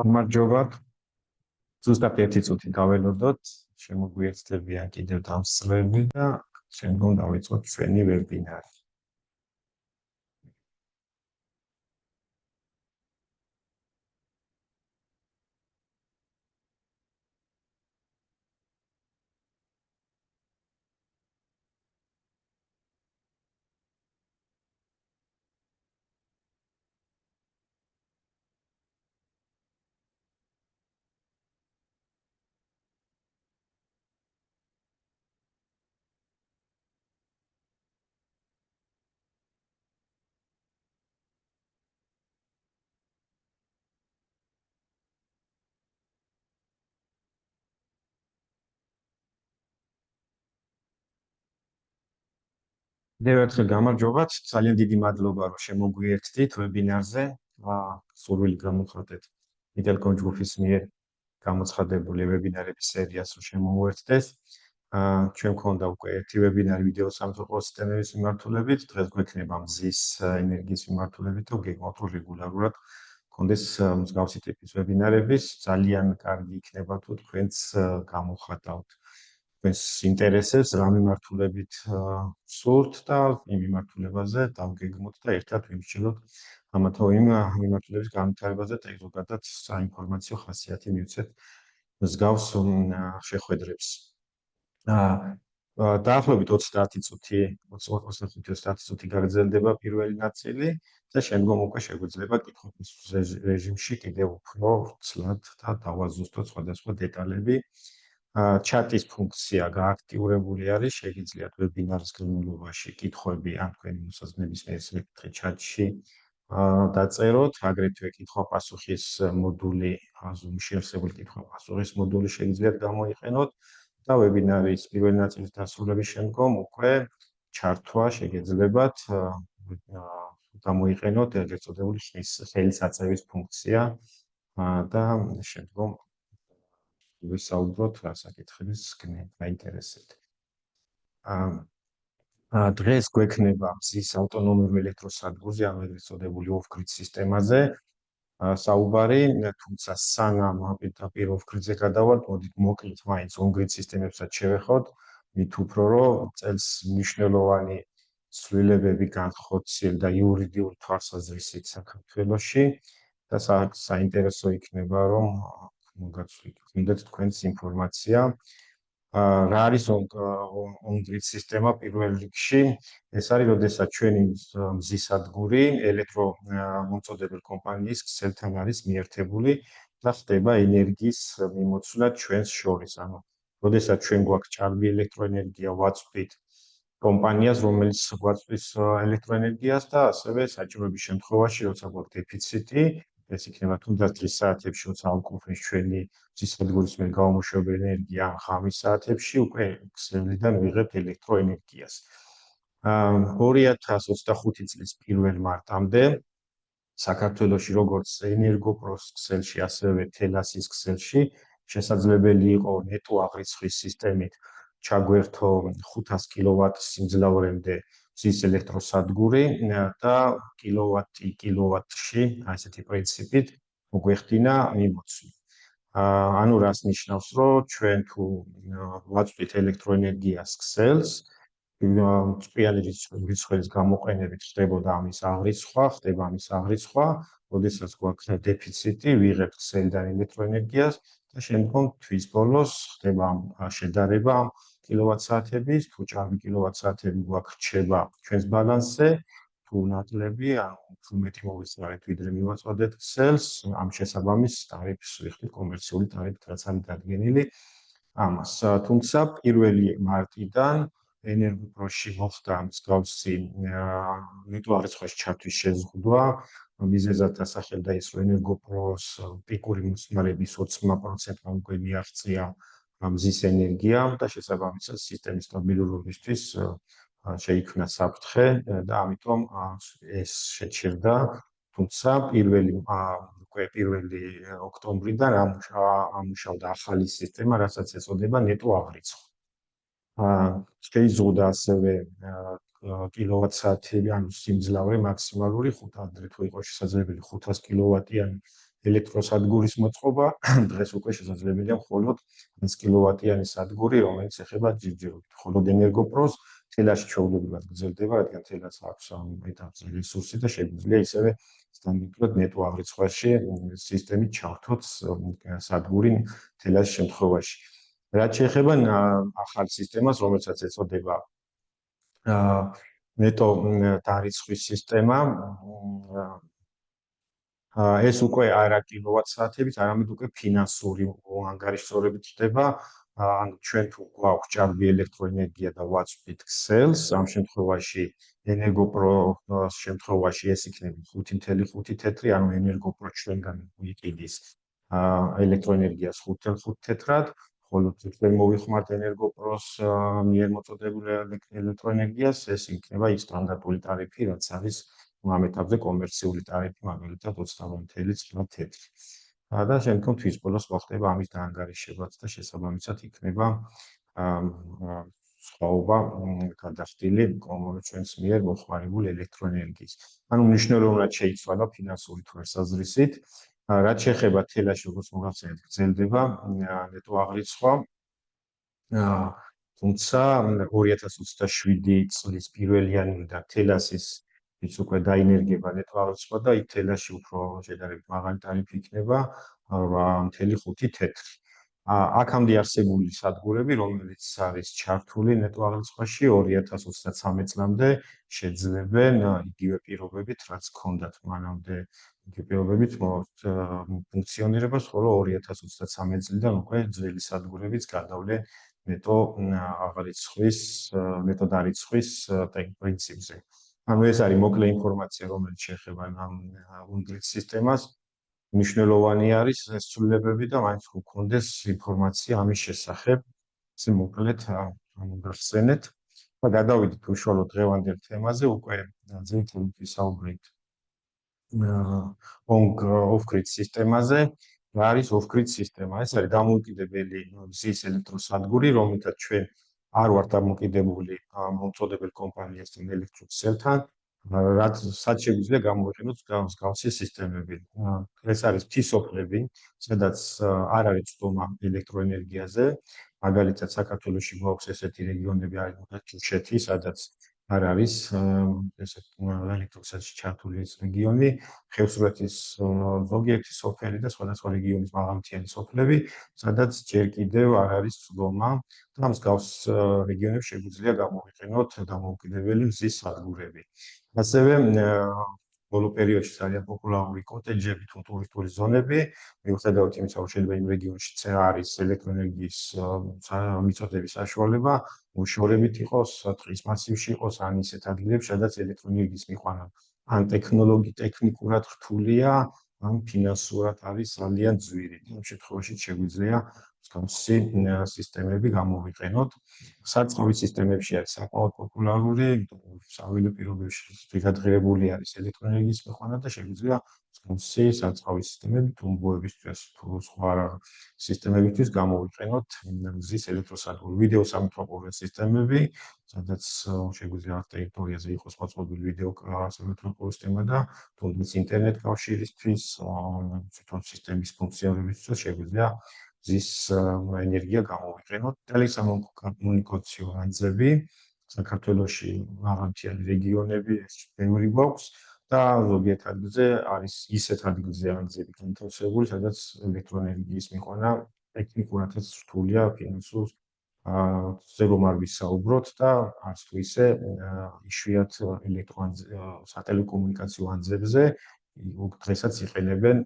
გამარჯობათ. ზუსტად 1 წუთი დაველოდოთ, შემოგვიერთდებიან კიდევ დამსწრეები და შემდგომ დავიწყოთ ჩვენი ვებინარი. კიდევ ერთხელ გამარჯობათ, ძალიან დიდი მადლობა, რომ შემოგვიერთდით ვებინარზე. სურვილი გამოხატეთ იტელკომ ჯგუფის მიერ გამოცხადებული ვებინარების სერიას, რომ შემოვერთდეთ. ჩვენ მქონდა უკვე ერთი ვებინარი ვიდეო სამწუხარო სისტემების მიმართულებით, დღეს გვექნება მზის ენერგიის მიმართულებით და გეგმავთ, რომ რეგულარულად მქონდეს მსგავსი ტიპის ვებინარების. ძალიან კარგი იქნება თუ თქვენც გამოხატავთ თქვენს ინტერესებს, რა მიმართულებით სურთ და იმ მიმართულებაზე დავგეგმოთ და ერთად ვიმსჯელოთ ამათო იმ მიმართულების განვითარებაზე და ზოგადად საინფორმაციო ხასიათი მივცეთ მსგავს შეხვედრებს. დაახლოებით 30 წუთი, 25-30 წუთი გაგრძელდება პირველი ნაწილი და შემდგომ უკვე შეგვიძლია კითხვის რეჟიმში კიდევ უფრო ცლად და დავაზუსტოთ სხვადასხვა დეტალები. ჩატის ფუნქცია გააქტიურებული არის, შეგიძლიათ ვებინარის განმავლობაში კითხვები ან თქვენი მოსაზრების მესმე ჩატში დაწეროთ, აგრეთვე კითხვა-პასუხის მოდული, Zoom-ში არსებული კითხვა-პასუხის მოდული შეგიძლიათ გამოიყენოთ და ვებინარის პირველი ნაწილის დასრულების შემდგომ უკვე ჩართვა შეგეძლებათ გამოიყენოთ ეგრეთ წოდებული ხელისაწევის ფუნქცია და შემდგომ ვისაუბროთ რა საკითხების გაინტერესებთ. დღეს გვექნება მზის ავტონომიური ელექტროსადგურზე, ანუ ეგრეთ წოდებული off-grid სისტემაზე საუბარი, თუმცა სანამ პირდაპირ off-grid-ზე გადავალთ, მოდით მოკლედ მაინც on-grid სისტემებსაც შევეხოთ, მით უფრო რომ წელს მნიშვნელოვანი ცვლილებები განხორციელდა და იურიდიული თვალსაზრისით საქართველოში და საინტერესო იქნება რომ მოგაცვლით თქვენს ინფორმაცია. რა არის on-grid სისტემა პირველ რიგში? ეს არის, როდესაც ჩვენი მზისადგური ელექტრომომწოდებელ კომპანიის ქსელთან არის მიერთებული და ხდება ენერგიის მიმოცვლა ჩვენს შორის. ანუ, როდესაც ჩვენ გვაქვს ჭარბი ელექტროენერგია, ვაწვდით კომპანიას, რომელიც გვაწვის ელექტროენერგიას და ასევე საჭიროების შემთხვევაში, როცა გვაქვს დეფიციტი, ეს იქნება თუნდაც დღის საათებში, როცა ავკურვებს ჩვენი მზისადგურის მიერ გამომუშავებელი ენერგია, ან ღამის საათებში უკვე ქსელიდან ვიღებთ ელექტროენერგიას. 2025 წლის 1 მარტამდე საქართველოში როგორც ენერგოპროს ქსელში, ასევე თელასის ქსელში შესაძლებელი იყო ნეტო აღრიცხვის სისტემით ჩაგვერთო 500 კილოვატ სიმძლავრემდე მზის ელექტროსადგური და კილოვატში, ასეთი პრინციპით მოგვეხდინა მიმოცვლა. ანუ რას ნიშნავს, რომ ჩვენ თუ ვაწვდით ელექტროენერგიას ქსელს, წყვილ რიცხვის გამოყენებით ხდება ამის აღრიცხვა, როდესაც გვაქვს დეფიციტი, ვიღებთ ქსელიდან ელექტროენერგიას და შემდგომ თვის ბოლოს ხდება შედარება კილოვატ-საათების, თუ ჭარბი კილოვატ-საათები გვაქვს რჩება ჩვენს ბალანსზე, თუ ნაკლები, ან უფრო მეტი მოვისწრებთ, ვიდრე მივაწვდეთ ქსელს, ამ შესაბამის ტარიფს ვიხდით, კომერციული ტარიფით, რაც არის დადგენილი ამას. თუმცა 1 მარტიდან ენერგოპროში მოხდა მსგავსი ნეტო აღრიცხვის ჩართვის შეზღუდვა, მიზეზად დასახელდა ის, რომ ენერგოპროს პიკური მოწმარების 20%-მა უკვე მიაღწია მზის ენერგია და შესაბამისად სისტემის სტაბილურობისთვის შეიქმნა საფრთხე და ამიტომ ეს შეჩერდა, თუმცა 1 ოქტომბრიდან ამუშავდა ახალი სისტემა, რასაც ეწოდება ნეტო აღრიცხვა. შეიზღუდა ასევე კილოვატ-საათები, ანუ სიმძლავრე მაქსიმალური, აგრეთვე იყო შესაძლებელი 500 კილოვატიანი ელექტროსადგურის მოწყობა, დღეს უკვე შესაძლებელია მხოლოდ 1 კილოვატიანი სადგური, რომელიც ეხება ჯერჯერობით. მხოლოდ ენერგოპროს თელაში ჩვეულებრივად გრძელდება, რადგან თელას აქვს ამ ეტაპზე რესურსი და შეგვიძლია ისევე სტანდარტულად ნეტო აღრიცხვაში სისტემით ჩავთოთ სადგური თელას შემთხვევაში. რაც შეეხება ახალ სისტემას, რომელსაც ეწოდება ნეტო დარიცხვის სისტემა, ეს უკვე არა კილოვატ-საათებით, არამედ უკვე ფინანსური ანგარიშსწორებით ხდება. ანუ ჩვენ თუ გვაქვს ჭარბი ელექტროენერგია და ვაწვდით ქსელს, ამ შემთხვევაში ენერგოპროს შემთხვევაში ეს იქნება 5.5 თეთრი, ანუ ენერგოპრო ჩვენგან ვიყიდის ელექტროენერგიას 5.5 თეთრად, ხოლო ჩვენ მოვიხმართ ენერგოპროს მიერ მოწოდებულ ელექტროენერგიას, ეს იქნება ის სტანდარტული ტარიფი, რაც არის ამ ეტაპზე კომერციული ტარიფი, მაგალითად 28.9 თეთრი. და შემდგომ თვის ბოლოს მოხდება ამის დაანგარიშებაც და შესაბამისად იქნება სხვაობა გადახდილი ჩვენს მიერ მოხმარებულ ელექტროენერგიის. ანუ მნიშვნელოვნად შეიცვალა ფინანსური თვალსაზრისით. რაც შეეხება თელაში, როგორც მოგახსენეთ, გრძელდება ნეტო აღრიცხვა. თუმცა 2027 წლის 1 იანვრიდან თელასის ის უკვე დაინერგება ნეტო აღრიცხვა და იქ თელაში უფრო შედარებით მაღალი ტარიფი იქნება 8.5 თეთრი. აქამდე არსებული სადგურები, რომელიც არის ჩართული ნეტო აღრიცხვაში 2033 წლამდე შეძლებენ იგივე პირობებით, რაც ჰქონდათ მანამდე იგივე პირობებით ფუნქციონირებას, ხოლო 2033 წლიდან უკვე ძველი სადგურებიც გადავლენ ნეტო აღრიცხვის, ნეტო დარიცხვის პრინციპზე. ანუ ეს არის მოკლე ინფორმაცია, რომელიც შეეხება ამ უნგრეთის სისტემას. მნიშვნელოვანი არის ეს ცვლილებები და მაინც გქონდეს ინფორმაცია ამის შესახებ. ესე მოკლედ ამოგახსენეთ და გადავიდეთ უშუალოდ დღევანდელ თემაზე, უკვე ძირითადად ვისაუბრეთ off-grid სისტემაზე. რა არის off-grid სისტემა? ეს არის დამოუკიდებელი მზის ელექტროსადგური, რომელთაც ჩვენ არ ვართ დამოკიდებული მომწოდებელ კომპანიასთან ელექტროსელთან, რაც შეგვიძლია გამოვიყენოთ მსგავსი სისტემები. ეს არის ღვთისმსოფლები, სადაც არ არის წვდომა ელექტროენერგიაზე. მაგალითად, საქართველოში გვაქვს ესეთი რეგიონები, არის თუშეთი, სადაც არ არის ესეთ ელექტროსადგურში ჩართული ეს რეგიონი, ხევსურეთის ზოგიერთი სოფელი და სხვადასხვა რეგიონის მაღალმთიანი სოფლები, სადაც ჯერ კიდევ არ არის წვდომა და მსგავს რეგიონებში შეგვიძლია გამოვიყენოთ დამოუკიდებელი მზის სადგურები. ასევე ბოლო პერიოდში ძალიან პოპულარული კოტეჯები თუ ტურისტული ზონები, მიუხედავად იმისა, რომ შეიძლება იმ რეგიონშიც არის ელექტროენერგიის მიწოდების საშუალება, უშუალებით იყოს, ტყის მასივში იყოს, ან ისეთ ადგილებში, სადაც ელექტროენერგიის მიყვანა ან ტექნიკურად რთულია, ან ფინანსურად არის ძალიან ძვირი. ამ შემთხვევაში შეგვიძლია მსგავსი სისტემები გამოვიყენოთ. საწყოვის სისტემებში არის საკმაოდ პოპულარული, საველე პირობებში გადაღირებული არის ელექტროენერგიის მიყვანა და შეგვიძლია მსგავსი საწყოვის სისტემები თუმბოებისთვის თუ სხვა სისტემებისთვის გამოვიყენოთ მზის ელექტროსადგური. ვიდეო სამეთვალყურე სისტემები, სადაც შეგვიძლია ამ ტერიტორიაზე იყოს მოწყობილი ვიდეო სამეთვალყურე სისტემა და თუნდაც ინტერნეტ კავშირისთვის, თვითონ სისტემის ფუნქციონირებისთვის შეგვიძლია მზის ენერგია გამოვიყენოთ. ტელესამომნიკაციო ანძები საქართველოში მაღალმთიანი რეგიონები ეს ბევრი გვაქვს და ზოგიერთ ადგილზე არის ისეთ ადგილზე ანძები განთავსებული, სადაც ელექტროენერგიის მიყვანა ტექნიკურადაც რთულია, ფინანსურ ზე რომ არ ვისაუბროთ და არც თუ ისე იშვიათ სატელეკომუნიკაციო ანძებზე დღესაც იყენებენ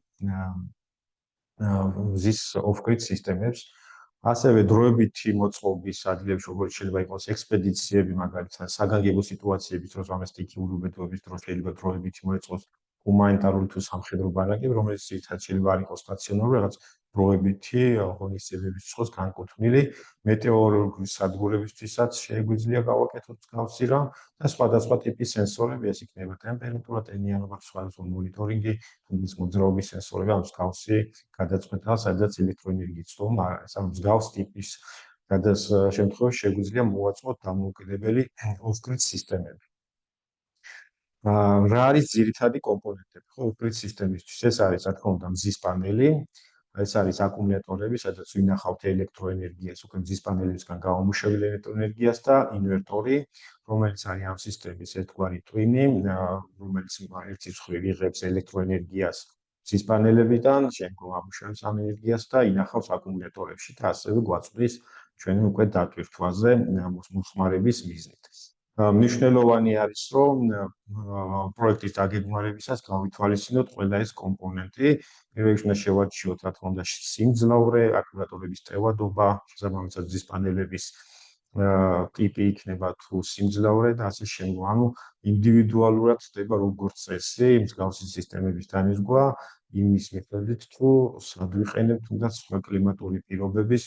მზის off-grid სისტემებს. ასევე დროებითი მოწყობის ადგილებში, როგორც შეიძლება იყოს ექსპედიციები, მაგალითად, საგანგებო სიტუაციების დროს, ამას სტიქიური უბედურების დროს შეიძლება დროებითი მოეწყოს ჰუმანიტარული თუ სამხედრო ბანაკები, რომელიც ერთად შეიძლება არ იყოს სტაციონარული, რაღაც დროებითი ღონისძიებების დროს განკუთვნილი მეტეოროლოგიის სადგურებისთვისაც შეგვიძლია გავაკეთოთ მსგავსი რამ და სხვადასხვა ტიპის სენსორები, ეს იქნება ტემპერატურა, ტენიანობა, სხვადასხვა მონიტორინგი, თუნდაც მოძრაობის სენსორები, ამ მსგავსი გადაწყვეტა, სადაც ელექტროენერგიის წვდომა არის, ამ მსგავს ტიპის შემთხვევაში შეგვიძლია მოვაწყოთ დამოუკიდებელი off-grid სისტემები. რა არის ძირითადი კომპონენტები, ხო, უპირით სისტემისთვის? ეს არის, რა თქმა უნდა, მზის პანელი, ეს არის აკუმულატორები, სადაც ვინახავთ ელექტროენერგიას, უკვე მზის პანელებისგან გამომუშავებელ ელექტროენერგიას და ინვერტორი, რომელიც არის ამ სისტემის ერთგვარი twin-ი, რომელიც ერთი მხრივ იღებს ელექტროენერგიას მზის პანელებიდან, შემდგომ ამუშავებს ამ ენერგიას და ინახავს აკუმულატორებში და ასევე გვაწვდის ჩვენ უკვე დატვირთვაზე მოხმარების მიზნით. მნიშვნელოვანი არის, რომ პროექტის დაგეგმარებისას გავითვალისწინოთ ყველა ეს კომპონენტი. პირველ რიგში უნდა შევარჩიოთ, რა თქმა უნდა, სიმძლავრე, აკუმულატორების ტევადობა, შესაბამისად მზის პანელების ტიპი იქნება თუ სიმძლავრე და ასე შემდგომ. ანუ ინდივიდუალურად ხდება როგორც წესი მსგავსი სისტემების დანერგვა იმის მიხედვით, თუ სად ვიყენებთ თუნდაც სხვა კლიმატური პირობების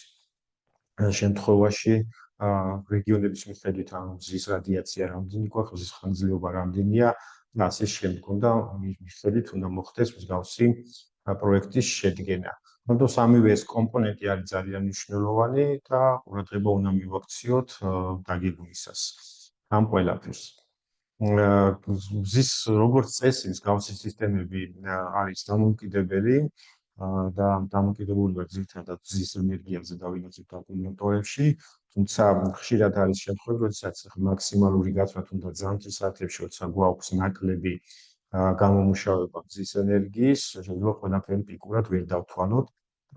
შემთხვევაში რეგიონების მიხედვით, ანუ მზის რადიაცია რამდენი გვაქვს, მზის ხანგრძლივობა რამდენია და ასე შემდგომ და მიხედვით უნდა მოხდეს მსგავსი პროექტის შედგენა. თუმცა სამივე ეს კომპონენტი არის ძალიან მნიშვნელოვანი და ყურადღება უნდა მივაქციოთ დაგეგმვისას ამ ყველაფერს. მზის როგორც წესი მსგავსი სისტემები არის დამოუკიდებელი და დამოკიდებულია ძირითადად მზის ენერგიაზე და ვინაიდან აკუმულატორებში, თუმცა ხშირად არის შემთხვევები, როდესაც მაქსიმალური გაცვლა თუნდაც ზამთრის საათებში, როცა გვაქვს ნაკლები გამომუშავება მზის ენერგიის, შეიძლება ყველაფერი პიკურად ვერ დავთვალოთ.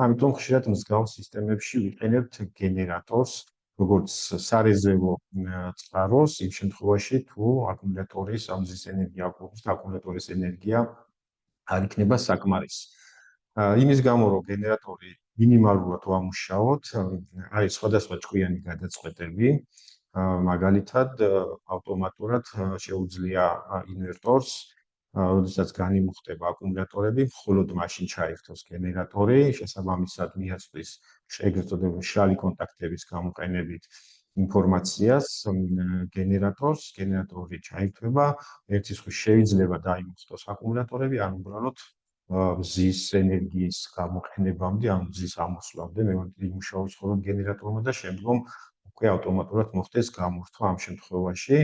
ამიტომ ხშირად მსგავს სისტემებში ვიყენებთ გენერატორს, როგორც სარეზერვო წყაროს, იმ შემთხვევაში, თუ აკუმულატორის მზის ენერგია აკვირვებს და აკუმულატორის ენერგია არ იქნება საკმარისი. იმის გამო, რომ გენერატორი მინიმალურად ვამუშაოთ, არის სხვადასხვა ჭკვიანი გადაწყვეტები. მაგალითად, ავტომატურად შეუძლია ინვერტორს, როდესაც განიმუხტება აკუმულატორები, მხოლოდ მაშინ ჩაერთოს გენერატორი, შესაბამისად მიაწვის ეგრეთ წოდებული მშრალი კონტაქტების გამოყენებით ინფორმაციას გენერატორს, გენერატორი ჩაირთვება, ერთი მხრივ შეიძლება დაიმუხტოს აკუმულატორები, ან უბრალოდ მზის ენერგიის გამოყენებამდე, ან მზის ამოსვლამდე იმუშაოს მხოლოდ გენერატორმა და შემდგომ უკვე ავტომატურად მოხდეს გამორთვა ამ შემთხვევაში.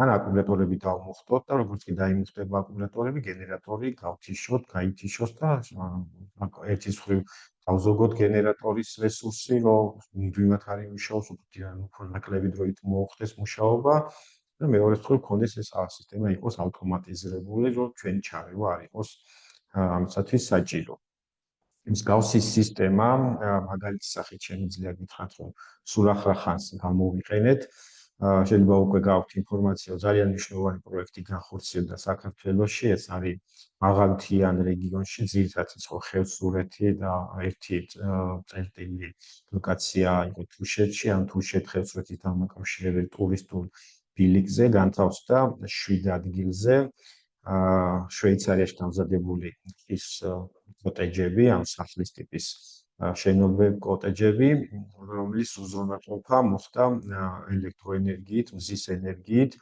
ან აკუმულატორები დავმუხტოთ და როგორც კი დაიმუხტება აკუმულატორები, გენერატორი გავთიშოთ, გაითიშოს და ერთის მხრივ დავზოგოთ გენერატორის რესურსი, რომ მუდმივად არ იმუშაოს, უფრო ნაკლები დროით მოუხდეს მუშაობა და მეორე მხრივ გქონდეს ეს სისტემა იყოს ავტომატიზირებული, რომ ჩვენი ჩარევა არ იყოს ამისათვის საჭირო. მსგავსი სისტემა, მაგალითის სახით შემიძლია გითხრათ, რომ სულ ახლა ხანს გამოვიყენეთ. შეიძლება უკვე გაქვთ ინფორმაცია, ძალიან მნიშვნელოვანი პროექტი განხორციელდა საქართველოში, ეს არის მაღალმთიან რეგიონში, ძირითადად იყო ხევსურეთი და ერთი წერტილი ლოკაცია იყო თუშეთში, ან თუშეთ ხევსურეთის დამაკავშირებელი ტურისტულ ბილიკზე განთავსდა 7 ადგილზე. შვეიცარიაში დამზადებული ის კოტეჯები, ამ სახლის ტიპის შენობები, კოტეჯები, რომლის უზრუნველყოფა მოხდა ელექტროენერგიით, მზის ენერგიით.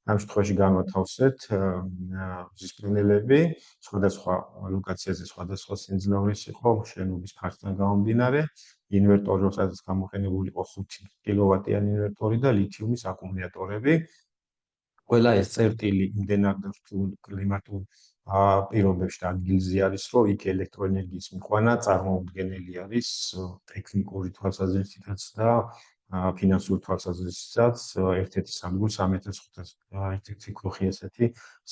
ამ შემთხვევაში განვათავსეთ მზის პანელები, სხვადასხვა ლოკაციაზე სხვადასხვა სიმძლავრის იყო შენობის ფართიდან გამომდინარე, ინვერტორი, რომელსაც გამოყენებული იყო 5 კილოვატიანი ინვერტორი და ლითიუმის აკუმულატორები. ყველა ეს წერტილი იმდენად რთულ კლიმატურ პირობებში და ადგილზე არის, რომ იქ ელექტროენერგიის მიყვანა წარმოუდგენელი არის ტექნიკური თვალსაზრისითაც და ფინანსური თვალსაზრისითაც. ერთ-ერთი სამგური 3500 ერთ-ერთი ქოხი ესეთი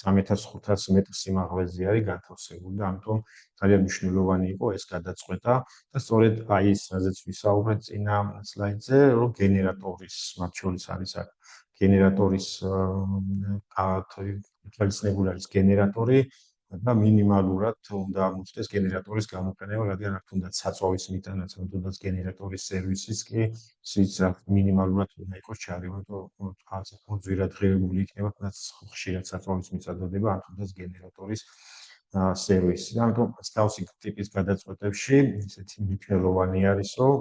3500 მეტრ სიმაღლეზე არის განთავსებული და ამიტომ ძალიან მნიშვნელოვანი იყო ეს გადაწყვეტა და სწორედ აი ეს, რაზეც ვისაუბრეთ წინა სლაიდზე, რომ გენერატორის მათ შორის არის გენერატორის თვალისწინებული არის გენერატორი და მინიმალურად უნდა მოხდეს გენერატორის გამოყენება, რადგან აქ თუნდაც საწვავის მიტანაც, თუნდაც გენერატორის სერვისიც კი ის მინიმალურად უნდა იყოს ჩარევა, რომ ძვირადღირებული იქნება, თუნდაც ხშირად საწვავის მიწადდება, ან თუნდაც გენერატორის სერვისი. ამიტომ მსგავსი ტიპის გადაწყვეტებში ისეთი მნიშვნელოვანი არის, რომ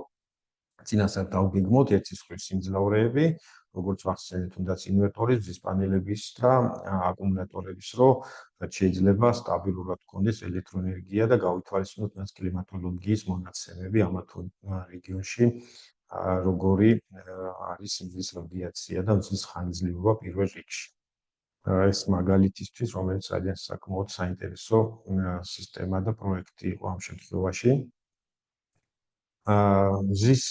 წინასწარ დავგეგმოთ ერთი მხრივ სიმძლავრეები, როგორც ვახსენეთ, თუნდაც ინვერტორის, მზის პანელების და აკუმულატორების, რომ შეიძლება სტაბილურად გქონდეს ელექტროენერგია და გავითვალისწინოთ მას კლიმატოლოგიის მონაცემები ამა თუ რეგიონში, როგორი არის მზის რადიაცია და მზის ხანგრძლივობა პირველ რიგში. ეს მაგალითისთვის, რომელიც ძალიან საკმაოდ საინტერესო სისტემა და პროექტი იყო ამ შემთხვევაში. მზის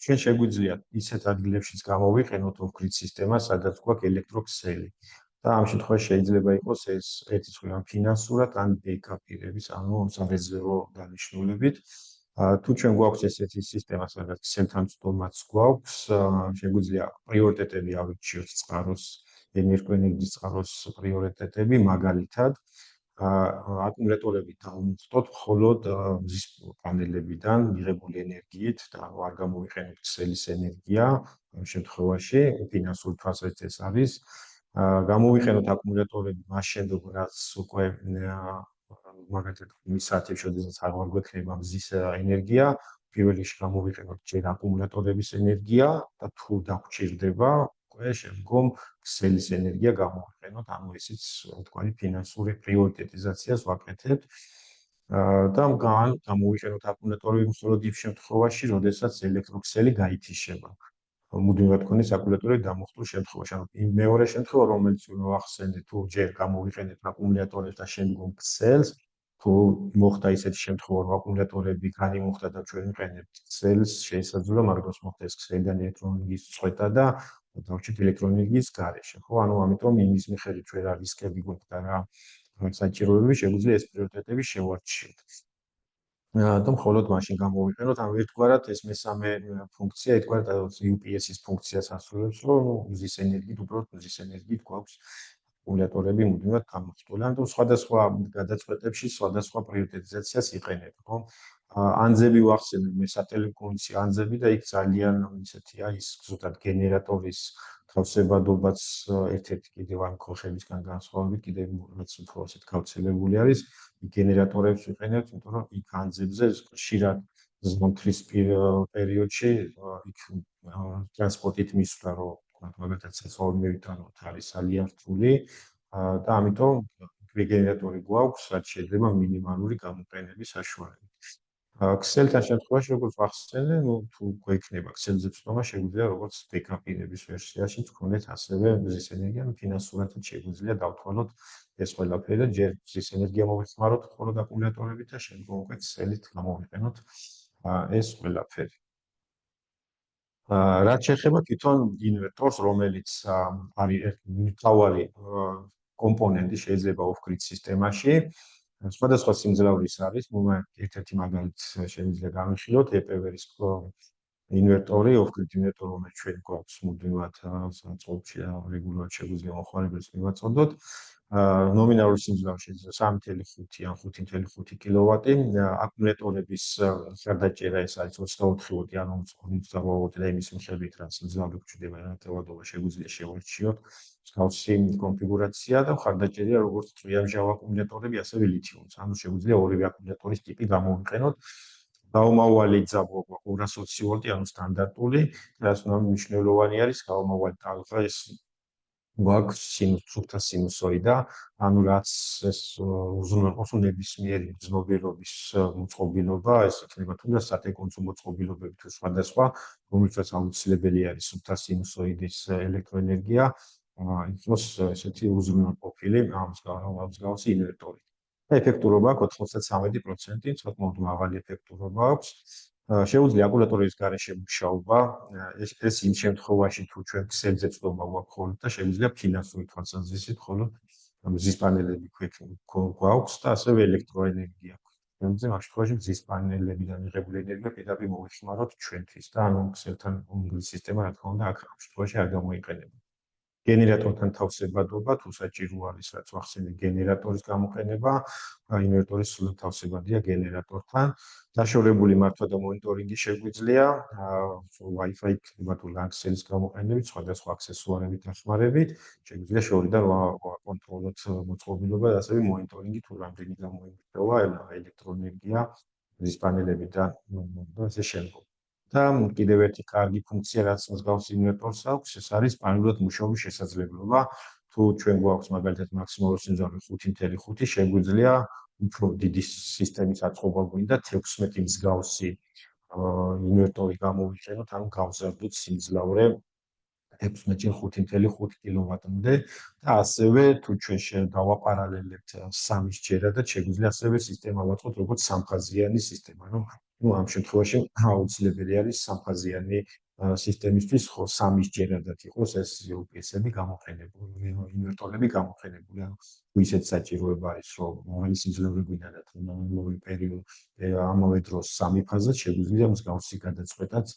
ჩვენ შეგვიძლია ისეთ ადგილებშიც გამოვიყენოთ off-grid სისტემა, სადაც გვაქვს ელექტროქსელი. და ამ შემთხვევაში შეიძლება იყოს ეს ერთი მხრივ ან ფინანსურად, ან ბეიქაპირების, ანუ სარეზერვო დანიშნულებით. თუ ჩვენ გვაქვს ესეთი სისტემა, სადაც ქსელთან მწდომაც გვაქვს, შეგვიძლია პრიორიტეტები ავირჩიოთ წყაროს, ენერგოენერგიის წყაროს პრიორიტეტები, მაგალითად, აკუმულატორები დავუმხდოთ მხოლოდ მზის პანელებიდან მიღებული ენერგიით და არ გამოვიყენებთ ქსელის ენერგია ამ შემთხვევაში ფინანსური თვალსაზრისით ეს არის გამოვიყენოთ აკუმულატორები მას შემდეგ რაც უკვე მაგალითად მის საათებში შესაძლოა არ გვექნება მზის ენერგია პირველ რიგში გამოვიყენოთ ჯერ აკუმულატორების ენერგია და თუ დაგჭირდება უკვე შემდგომ ქსელის ენერგია გამოვიყენოთ, ანუ ესეც თქვენი ფინანსური პრიორიტეტიზაციას ვაკეთებთ. და გამოვიყენოთ აკუმულატორები მხოლოდ იმ შემთხვევაში, როდესაც ელექტროქსელი გაითიშება. მუდმივად ქონის აკუმულატორები დამუხტულ შემთხვევაში. ანუ მეორე შემთხვევა, რომელიც ვახსენეთ, თუ ჯერ გამოვიყენეთ აკუმულატორებს და შემდგომ ქსელს, თუ მოხდა ისეთი შემთხვევა, რომ აკუმულატორები განიმუხტა და ჩვენ ვიყენებთ ქსელს, შესაძლოა მაგდროს მოხდეს ქსელიდან ელექტროენერგიის წყვეტა და დავჭირთ ელექტროენერგიის გარეშე, ხო? ანუ ამიტომ იმის მიხედვით ჩვენ რა რისკები გვაქვს და რა საჭიროებები შეგვიძლია ეს პრიორიტეტები შევარჩიოთ. და მხოლოდ მაშინ გამოვიყენოთ, ანუ ერთგვარად ეს მესამე ფუნქცია, ერთგვარად UPS-ის ფუნქციას ასრულებს, რომ მზის ენერგიით, უბრალოდ მზის ენერგიით გვაქვს აკუმულატორები მუდმივად გამოხატული. ანუ სხვადასხვა გადაწყვეტებში სხვადასხვა პრიორიტეტიზაციას იყენებ, ხო? ანძები ვახსენებ, მე სატელეკომუნიკაციო ანძები და იქ ძალიან ისეთია ის ზუსტად გენერატორის თავსებადობაც ერთ-ერთი კიდევ ამ ქოხებისგან განსხვავებით კიდევ რაც უფრო ასეთ გავრცელებული არის გენერატორებს ვიყენებთ, იმიტომ რომ იქ ანძებზე ხშირად ზამთრის პერიოდში იქ ტრანსპორტით მისვლა, რომ მაგალითად საწვავი მივიტანოთ, არის ძალიან რთული და ამიტომ გენერატორი გვაქვს, რაც შეიძლება მინიმალური გამოყენების საშუალებით. ქსელთან შემთხვევაში, როგორც ვახსენე, ну, თუ გვექნება ქსელზე წვდომა, შეგვიძლია როგორც ბექაპირების ვერსიაში თქვენეთ ასევე მზის ენერგია, ფინანსურადაც შეგვიძლია დავთვალოთ ეს ყველაფერი და ჯერ მზის ენერგია მოვიხმაროთ მხოლოდ აკუმულატორებით და შემდგომ უკვე ქსელით გამოვიყენოთ ეს ყველაფერი. რაც შეეხება თვითონ ინვერტორს, რომელიც არის მთავარი კომპონენტი შეიძლება off-grid სისტემაში, სხვადასხვა სიმძლავრის არის, ერთ-ერთი მაგალითს შემიძლია გამიხილოთ, EPWR-ის ინვერტორი, off-grid ინვერტორი, რომელიც ჩვენ გვაქვს მუდმივად საწყობში რეგულარულად შეგვიძლია მოხმარებელს მივაწოდოთ. ნომინალური სიმძლავრე შეიძლება 3.5 ან 5.5 კილოვატი. აკუმულატორების ხარდაჭერა ეს არის 24 ვოლტი, ანუ 50 ვოლტი და იმის მიხედვით რაც სიმძლავრე გვჭირდება ტევადობა შეგვიძლია შევარჩიოთ. მსგავსი კონფიგურაცია და ხარდაჭერა როგორც წვიამჟავ აკუმულატორები, ასევე ლითიუმს. ანუ შეგვიძლია ორივე აკუმულატორის ტიპი გამოვიყენოთ. გაუმავალი ძაბვა 220 ვოლტი, ანუ სტანდარტული, რაც მნიშვნელოვანი არის, გაუმავალი ტალღა ეს გვაქვს სუქთა სინუსოიდა, ანუ რაც ეს უზრუნველყოფს ნებისმიერი მგრძნობელობის მოწყობილობა, ეს იქნება თუნდაც სატეკონცო მოწყობილობები თუ სხვადასხვა, რომელსაც აუცილებელი არის სუქთა სინუსოიდის ელექტროენერგია, იყოს ესეთი უზრუნველყოფილი მსგავსი ინვერტორი. და ეფექტურობა აქვს 93%, საკმაოდ მაღალი ეფექტურობა აქვს. შეუძლია აკუმულატორის გარეშე მუშაობა, ეს იმ შემთხვევაში თუ ჩვენ ქსელზე წვდომა გვაქვს მხოლოდ და შეგვიძლია ფინანსური თვალსაზრისით მხოლოდ მზის პანელები გვაქვს და ასევე ელექტროენერგია. შემიძლია ამ შემთხვევაში მზის პანელებიდან მიღებული ენერგია პირდაპირ მოვიხმაროთ ჩვენთვის და ანუ ქსელთან სისტემა რა თქმა უნდა აქ ამ შემთხვევაში არ გამოიყენება. გენერატორთან თავსებადობა, თუ საჭირო არის, რაც ვახსენე გენერატორის გამოყენება, ინვერტორის სრულად თავსებადია გენერატორთან. დაშორებული მართვა და მონიტორინგი შეგვიძლია, Wi-Fi იქნება თუ LAN-ქსელის გამოყენებით, სხვადასხვა აქსესუარებით დახმარებით, შეგვიძლია შორიდან ვაკონტროლოთ მოწყობილობა და ასევე მონიტორინგი თუ რამდენი გამოიმუშავა ელექტროენერგია მზის პანელებიდან და ასე შემდგომ. და კიდევ ერთი კარგი ფუნქცია, რაც მსგავს ინვერტორს აქვს, ეს არის პარალელურად მუშაობის შესაძლებლობა. თუ ჩვენ გვაქვს მაგალითად მაქსიმალური სიმძლავრე 5.5, შეგვიძლია უფრო დიდი სისტემის აწყობა გვინდა 16 მსგავსი ინვერტორი გამოვიყენოთ, ანუ გავზარდოთ სიმძლავრე 16.5 კილოვატამდე და ასევე თუ ჩვენ დავაპარალელებთ 3-ჯერადად შეგვიძლია ასევე სისტემა ვაწყოთ როგორც სამფაზიანი სისტემა. ნუ ამ შემთხვევაში აუცილებელი არის სამფაზიანი სისტემისთვის ხო 3-ჯერადად იყოს ეს UPS-ები გამოყენებული, ინვერტორები გამოყენებული. ანუ ისეთ საჭიროება არის, რომ მომავალი სიმძლავრე გვინდა და ამავე პერიოდში ამავე დროს 3 ფაზა შეგვიძლია მსგავსი გადაწყვეტაც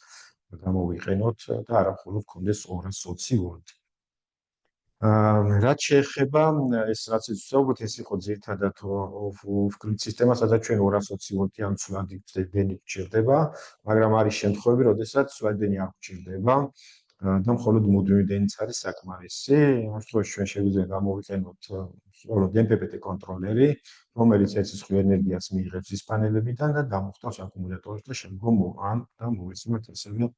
გამოვიყენოთ და არა მხოლოდ გქონდეს 220 ვოლტი. რაც შეეხება ეს რაც ვსაუბრობთ, ეს იყო ძირითადად off-grid სისტემა, სადაც ჩვენ 220 ვოლტი ან ცვლადი დენი გჭირდება, მაგრამ არის შემთხვევები, როდესაც ცვლადი დენი არ გჭირდება და მხოლოდ მუდმივი დენიც არის საკმარისი. ამ შემთხვევაში ჩვენ შეგვიძლია გამოვიყენოთ მხოლოდ MPPT კონტროლერი, რომელიც ეცისხლ ენერგიას მიიღებს ის პანელებიდან და დამუხტავს აკუმულატორებს და შემდგომ და მოვეცემთ ასევე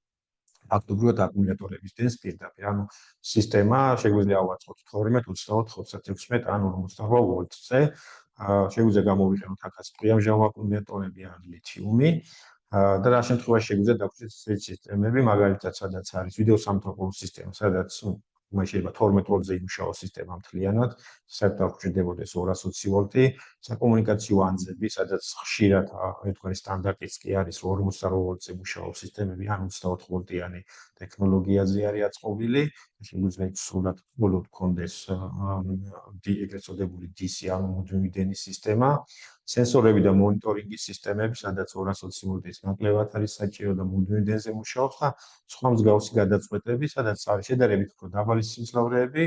ფაქტობრივად აკუმულატორების დენს პირდაპირ. ანუ სისტემა შეგვიძლია ავაწყოთ 12, 24, 26 ან 48 ვოლტზე. შეგვიძლია გამოვიყენოთ აქაც ტყვიამჟავა აკუმულატორები ან ლითიუმი. და რა შემთხვევაში შეგვიძლია დაგვჭირდეს ესეთი სისტემები, მაგალითად, სადაც არის ვიდეო სამტრაპოლო სისტემა, სადაც შეიძლება 12 ვოლტზე იმუშაოს სისტემა მთლიანად, საერთოდ გვჭირდებოდეს 220 ვოლტი, საკომუნიკაციო ანძები, სადაც ხშირად ერთგვარი სტანდარტიც კი არის 48 ვოლტზე მუშაობს სისტემები, ან 24 ვოლტიანი ტექნოლოგიაზე არის აწყობილი, შეგვიძლია სრულად მხოლოდ გქონდეს ეგრეთ წოდებული DC ან მუდმივი დენის სისტემა, სენსორები და მონიტორინგის სისტემები, სადაც 220 ვოლტის ნაკლებად არის საჭირო და მუდმივ დენზე მუშაობს და სხვა მსგავსი გადაწყვეტები, სადაც არის შედარებით უფრო დაბალი სიმძლავრეები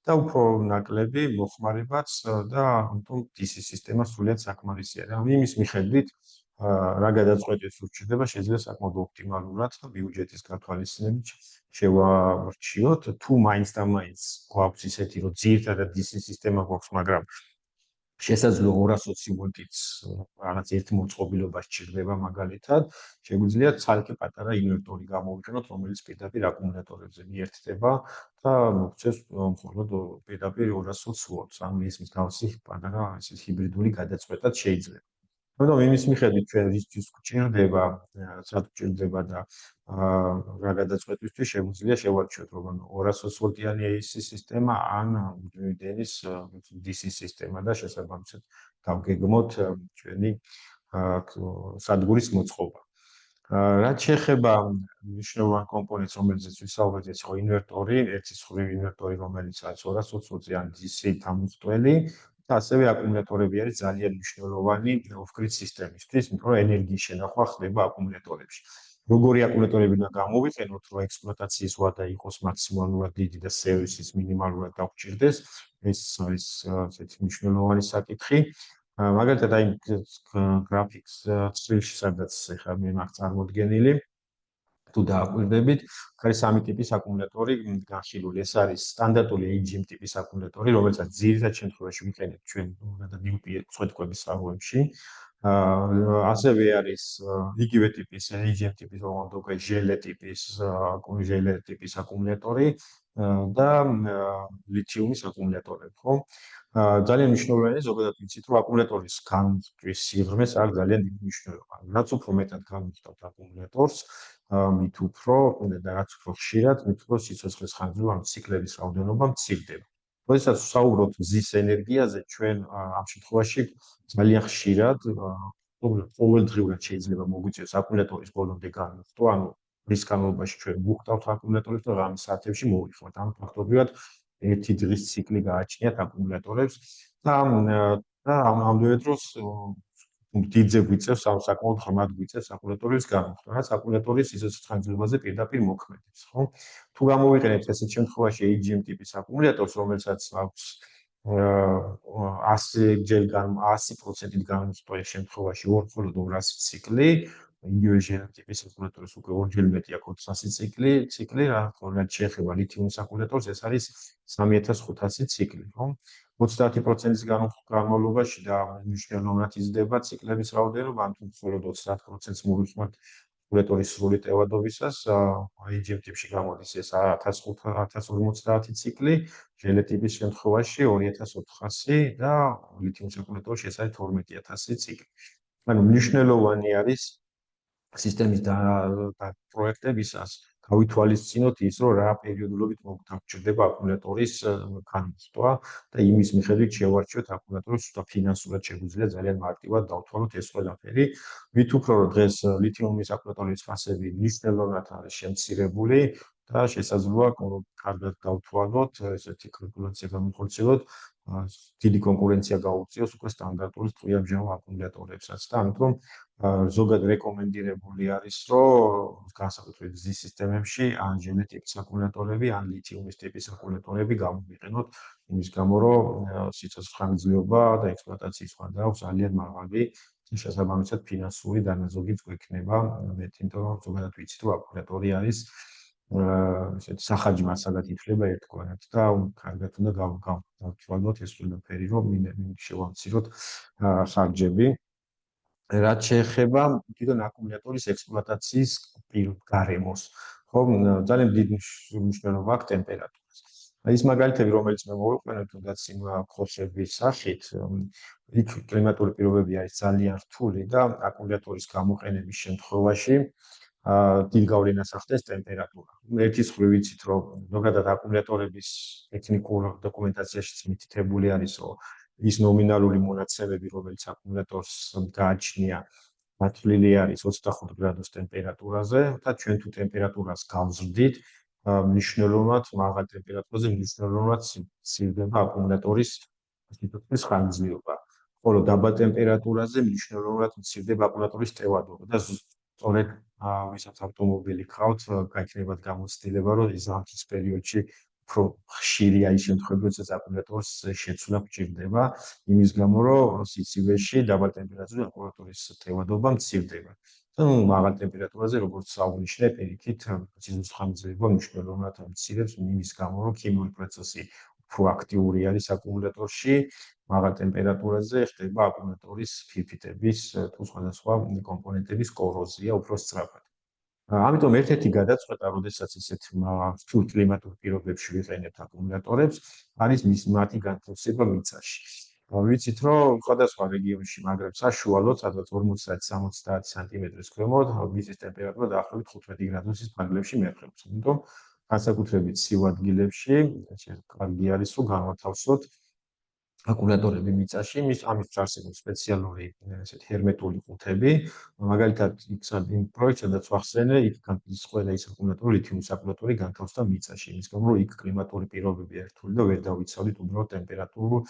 და უფრო ნაკლები მოხმარებაც და ამიტომ DC სისტემა სრულიად საკმარისია. და იმის მიხედვით რა გადაწყვეტილს ურჩევდება, შეიძლება საკმაოდ ოპტიმალურად და ბიუჯეტის გათვალისწინებით შევარჩიოთ. თუ მაინც და მაინც გვაქვს ისეთი, რომ ძირითადად DC სისტემა გვაქვს, მაგრამ შესაძლოა 220 ვოლტიც რაღაც ერთ მოწყობილობას სჭირდება მაგალითად, შეგვიძლია ცალკე პატარა ინვერტორი გამოვიყენოთ, რომელიც პირდაპირ აკუმულატორებზე მიერთდება და მოგცეს მხოლოდ პირდაპირ 220 ვოლტს. ანუ ეს მსგავსი პატარა ესეთი ჰიბრიდული გადაწყვეტაც შეიძლება. მაგრამ იმის მიხედვით ჩვენ რისთვის გვჭირდება, სად გვჭირდება და რა გადაწყვეტისთვის შეგვიძლია შევარჩიოთ, რომ 220 ვოლტიანი AC სისტემა ან მუდმივი დენის DC სისტემა და შესაბამისად გავგეგმოთ ჩვენი სადგურის მოწყობა. რაც შეეხება მნიშვნელოვან კომპონენტს, რომელზეც ვისაუბრეთ, ეს იყო ინვერტორი, ერთის ინვერტორი, რომელიც არის 220 ვოლტზე ან DC დამუხტველი და ასევე აკუმულატორები არის ძალიან მნიშვნელოვანი off-grid სისტემისთვის, იმიტომ რომ ენერგიის შენახვა ხდება აკუმულატორებში. როგორი აკუმულატორები უნდა გამოვიყენოთ, რომ ექსპლუატაციის ვადა იყოს მაქსიმალურად დიდი და სერვისის მინიმალურად დაგვჭირდეს, ეს არის ესეთი მნიშვნელოვანი საკითხი. მაგალითად, აი გრაფიკს ცხრილში, სადაც ეხლა მე მაქვს წარმოდგენილი, თუ დააკვირდებით, არის სამი ტიპის აკუმულატორი განხილული. ეს არის სტანდარტული AGM ტიპის აკუმულატორი, რომელსაც ძირითად შემთხვევაში ვიყენებთ ჩვენ უწყვეტყვების საღამოებში. ასევე არის იგივე ტიპის AGM ტიპის, რომელსაც უკვე ჟელე ტიპის აკუმულატორი და ლითიუმის აკუმულატორები, ხო? ძალიან მნიშვნელოვანია ზოგადად ვიცით, რომ აკუმულატორის განმტკბის სიღრმეს აქვს ძალიან დიდი მნიშვნელობა. რაც უფრო მეტად განმტკბავთ აკუმულატორს, მით უფრო და რაც უფრო ხშირად, მით უფრო სიცოცხლის ხანძრო ან ციკლების რაოდენობა მცირდება. როდესაც ვსაუბრობთ მზის ენერგიაზე, ჩვენ ამ შემთხვევაში ძალიან ხშირად ყოველდღიურად შეიძლება მოგვიწევს აკუმულატორის ბოლომდე განმტკბვა, ანუ რის განმავლობაში ჩვენ ვუხტავთ აკუმულატორებს და რამე საათებში მოვიხმართ. ანუ ფაქტობრივად ერთი დღის ციკლი გააჩნიათ აკუმულატორებს და ამდენივე დროს დიდზე გვიწევს, საკმაოდ ღრმად გვიწევს აკუმულატორის განმტკბვა, რაც აკუმულატორის სიცოცხლის ხანძრობაზე პირდაპირ მოქმედებს, ხო? თუ გამოვიყენებთ ესეთ შემთხვევაში AGM ტიპის აკუმულატორს, რომელსაც აქვს 100% განმტკბვის შემთხვევაში მხოლოდ 200 ციკლი, იგივე ტიპის აკუმულატორს უკვე ორჯერ მეტი აქვს 200 ციკლი, რაც შეეხება ლითიუმის აკუმულატორს, ეს არის 3500 ციკლი, ხო? 30%-ის განმავლობაში და მნიშვნელოვნად იზრდება ციკლების რაოდენობა, ან თუ მხოლოდ 30%-ს მოვიხმართ აკუმულატორის სრული ტევადობისას, AGM ტიპში გამოდის ეს 1550 ციკლი, ჟელე ტიპის შემთხვევაში 2400 და ლითიუმის აკუმულატორში ეს არის 12000 ციკლი. ანუ მნიშვნელოვანი არის სისტემის პროექტებისას გავითვალისწინოთ ის, რომ რა პერიოდულობით მოგჭირდება აკუმულატორის განმხტვა და იმის მიხედვით შევარჩიოთ აკუმულატორის ზუსტად ფინანსურად შეგვიძლია ძალიან მარტივად დავთვალოთ ეს ყველაფერი. მით უფრო რომ დღეს ლითიუმის აკუმულატორის ფასები მნიშვნელოვნად არის შემცირებული და შესაძლოა კარგად დავთვალოთ, ესეთი კალკულაცია გამოვხორციელოთ, დიდი კონკურენცია გაუწიოს უკვე სტანდარტული ტყვიამჟავა აკუმულატორებსაც და ამიტომ ზოგადად რეკომენდირებული არის, რომ განსაკუთრებით მზის სისტემებში ან ჟელე ტიპის აკუმულატორები, ან ლითიუმის ტიპის აკუმულატორები გამოვიყენოთ, იმის გამო, რომ სიცოცხლის ხანგრძლივობა და ექსპლუატაციის ხანდა აქვს ძალიან მაღალი და შესაბამისად ფინანსური დანაზოგიც გვექნება მეტი, იმიტომ რომ ზოგადად ვიცით, რომ აკუმულატორი არის ესეთი სახაჯი მასალად ითვლება ერთგვარად და კარგად უნდა გავთვალოთ ეს ყველაფერი, რომ შევამციროთ ხარჯები. რაც შეეხება თვითონ აკუმულატორის ექსპლუატაციის გარემოს, ხო, ძალიან დიდი მნიშვნელობა აქვს ტემპერატურას. ის მაგალითები, რომელიც მე მოვიყვანე, თუნდაც იმ ხოსების სახით, იქ კლიმატური პირობები არის ძალიან რთული და აკუმულატორის გამოყენების შემთხვევაში დიდ გავლენას ახდენს ტემპერატურა. ერთის მხრივ ვიცით, რომ ზოგადად აკუმულატორების ტექნიკურ დოკუმენტაციაშიც მითითებული არის, რომ ის ნომინალური მონაცემები, რომელიც აკუმულატორს გააჩნია, გათვლილი არის 25 გრადუს ტემპერატურაზე და ჩვენ თუ ტემპერატურას გავზრდით, მნიშვნელოვნად მაღალ ტემპერატურაზე მნიშვნელოვნად მცირდება აკუმულატორის სიცოცხლის ხანგრძლივობა. ხოლო დაბალ ტემპერატურაზე მნიშვნელოვნად მცირდება აკუმულატორის ტევადობა და სწორედ ვისაც ავტომობილი გყავთ, გაიქნებათ გამოცდილება, რომ ეს ზამთრის პერიოდში უფრო ხშირია ის შემთხვევები, როდესაც აკუმულატორის შეცვლა გჭირდება, იმის გამო, რომ სიცივეში დაბალ ტემპერატურაზე აკუმულატორის ტევადობა მცირდება. მაღალ ტემპერატურაზე, როგორც აღნიშნე, პირიქით სიცოცხლის ხანგრძლივობა მნიშვნელოვნად ამცირებს იმის გამო, რომ ქიმიური პროცესი უფრო აქტიური არის აკუმულატორში, მაღალ ტემპერატურაზე ხდება აკუმულატორის ფირფიტების თუ სხვადასხვა კომპონენტების კოროზია უფრო სწრაფად. ამიტომ ერთ-ერთი გადაწყვეტა, როდესაც ისეთ რთულ კლიმატურ პირობებში ვიყენებთ აკუმულატორებს, არის მათი განთავსება მიწაში. ვიცით, რომ სხვადასხვა რეგიონში, მაგრამ საშუალოდ, სადაც 50-70 სანტიმეტრის ქვემოთ, მიწის ტემპერატურა დაახლოებით 15 გრადუსის ფარგლებში მეფრებს. ამიტომ განსაკუთრებით ცივ ადგილებში, კარგი არის, რომ განვათავსოთ აკუმულატორები მიწაში, ამის არსებობს სპეციალური ესეთი ჰერმეტული ყუთები, მაგალითად იმ პროექტს, სადაც ვახსენე, იქ ის ყველა ის აკუმულატორი, ლითიუმის აკუმულატორი განთავსდა მიწაში, იმის გამო, რომ იქ კლიმატური პირობები არ რთული და ვერ დავიცავდით უბრალოდ ტემპერატურულ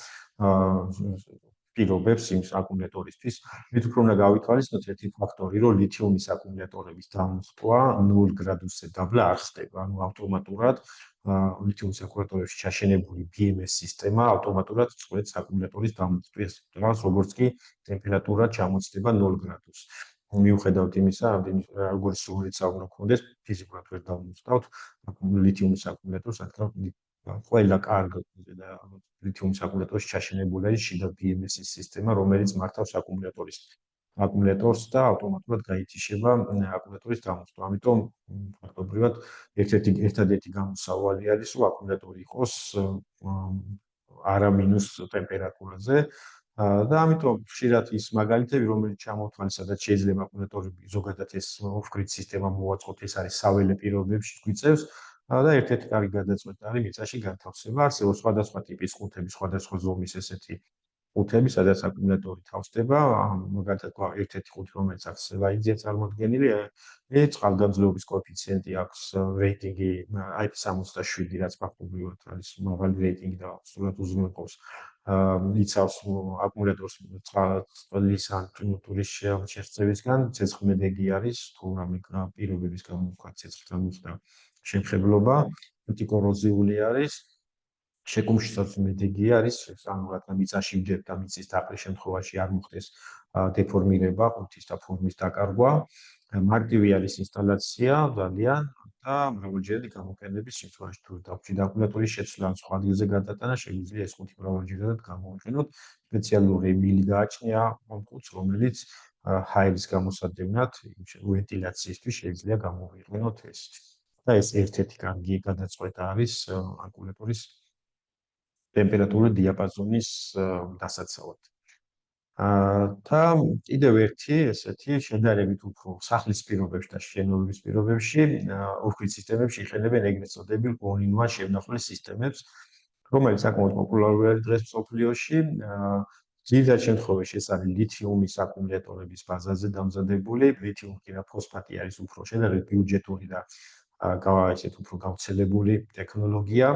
პირობებს იმ აკუმულატორისთვის. მით უფრო უნდა გავითვალისწინოთ ერთი ფაქტორი, რომ ლითიუმის აკუმულატორების დამხტვა 0 გრადუსზე დაბლა არ ხდება, ანუ ავტომატურად ლითიუმის აკუმულატორებში ჩაშენებული BMS სისტემა ავტომატურად წყვეტს აკუმულატორის დამხტვას, როგორც კი ტემპერატურა ჩამოწდება 0 გრადუსს. მიუხედავად იმისა, როგორც სულიწავ გქონდეს, ფიზიკურად ვერ დავმოწმავთ ლითიუმის აკუმულატორს, რადგან ყველა კარგ და ლითიუმის აკუმულატორში ჩაშენებული არის შიდა BMS-ის სისტემა, რომელიც მართავს აკუმულატორს და ავტომატურად გაითიშება აკუმულატორის დამხტვა. ამიტომ ფაქტობრივად ერთადერთი გამოსავალი არის, რომ აკუმულატორი იყოს არა მინუს ტემპერატურაზე და ამიტომ ხშირად ის მაგალითები, რომელიც ჩამოვთვალე, სადაც შეიძლება აკუმულატორები ზოგადად ეს off-grid სისტემა მოვაწყოთ, ეს არის საველე პირობებში გვიწევს და ერთ-ერთი კარგი გადაწყვეტა არის მიწაში განთავსება. არსებობს სხვადასხვა ტიპის ყუთები, სხვადასხვა ზომის ესეთი ყუთები, სადაც აკუმულატორი თავსდება, მაგალითად, ერთ-ერთი ყუთი, რომელიც აქვს სლაიდზეა წარმოდგენილი, წყალგამძლეობის კოეფიციენტი აქვს რეიტინგი IP67, რაც ფაქტობრივად არის მაღალი რეიტინგი და სულად უზრუნველყოფს იცავს აკუმულატორს წყლის ან კლიმატურის შეღწევისგან, ცეცხლმედეგი არის, თუ რამე პირობების გამო ვთქვათ, ცეცხლთან მოხდა შემხებლობა, ანტიკოროზიული არის, შეკუმშვითაც მედეგი არის, ანუ რადგან მიწაში ვდებ და მიწის დაყრის შემთხვევაში არ მოხდეს დეფორმირება, ყუთის და ფორმის დაკარგვა. მარტივი არის ინსტალაცია ძალიან და მრავალჯერადი გამოყენების შემთხვევაში თუ დავჭირდა აკუმულატორის შეცვლა ან სხვა ადგილზე გადატანა, შეგვიძლია ეს ყუთი მრავალჯერადად გამოვიყენოთ. სპეციალური მილი გააჩნია ამ ყუთს, რომელიც ჰაერის გამოსადევნად ვენტილაციისთვის შეიძლება გამოვიყენოთ ეს. და ეს ერთ-ერთი კარგი გადაწყვეტა არის აკუმულატორის ტემპერატურული დიაპაზონის დასაცავად. და კიდევ ერთი ესეთი შედარებით უფრო სახლის პირობებში და შენობების პირობებში ოქრით სისტემებში იყენებენ ეგრეთ წოდებულ all-in-one შევნახვის სისტემებს, რომელიც საკმაოდ პოპულარულია დღეს მსოფლიოში. ძირითად შემთხვევაში ეს არის ლითიუმის აკუმულატორების ბაზაზე დამზადებული, ლითიუმ ფოსფატი არის უფრო შედარებით ბიუჯეტური და ესეთ უფრო გავრცელებული ტექნოლოგია.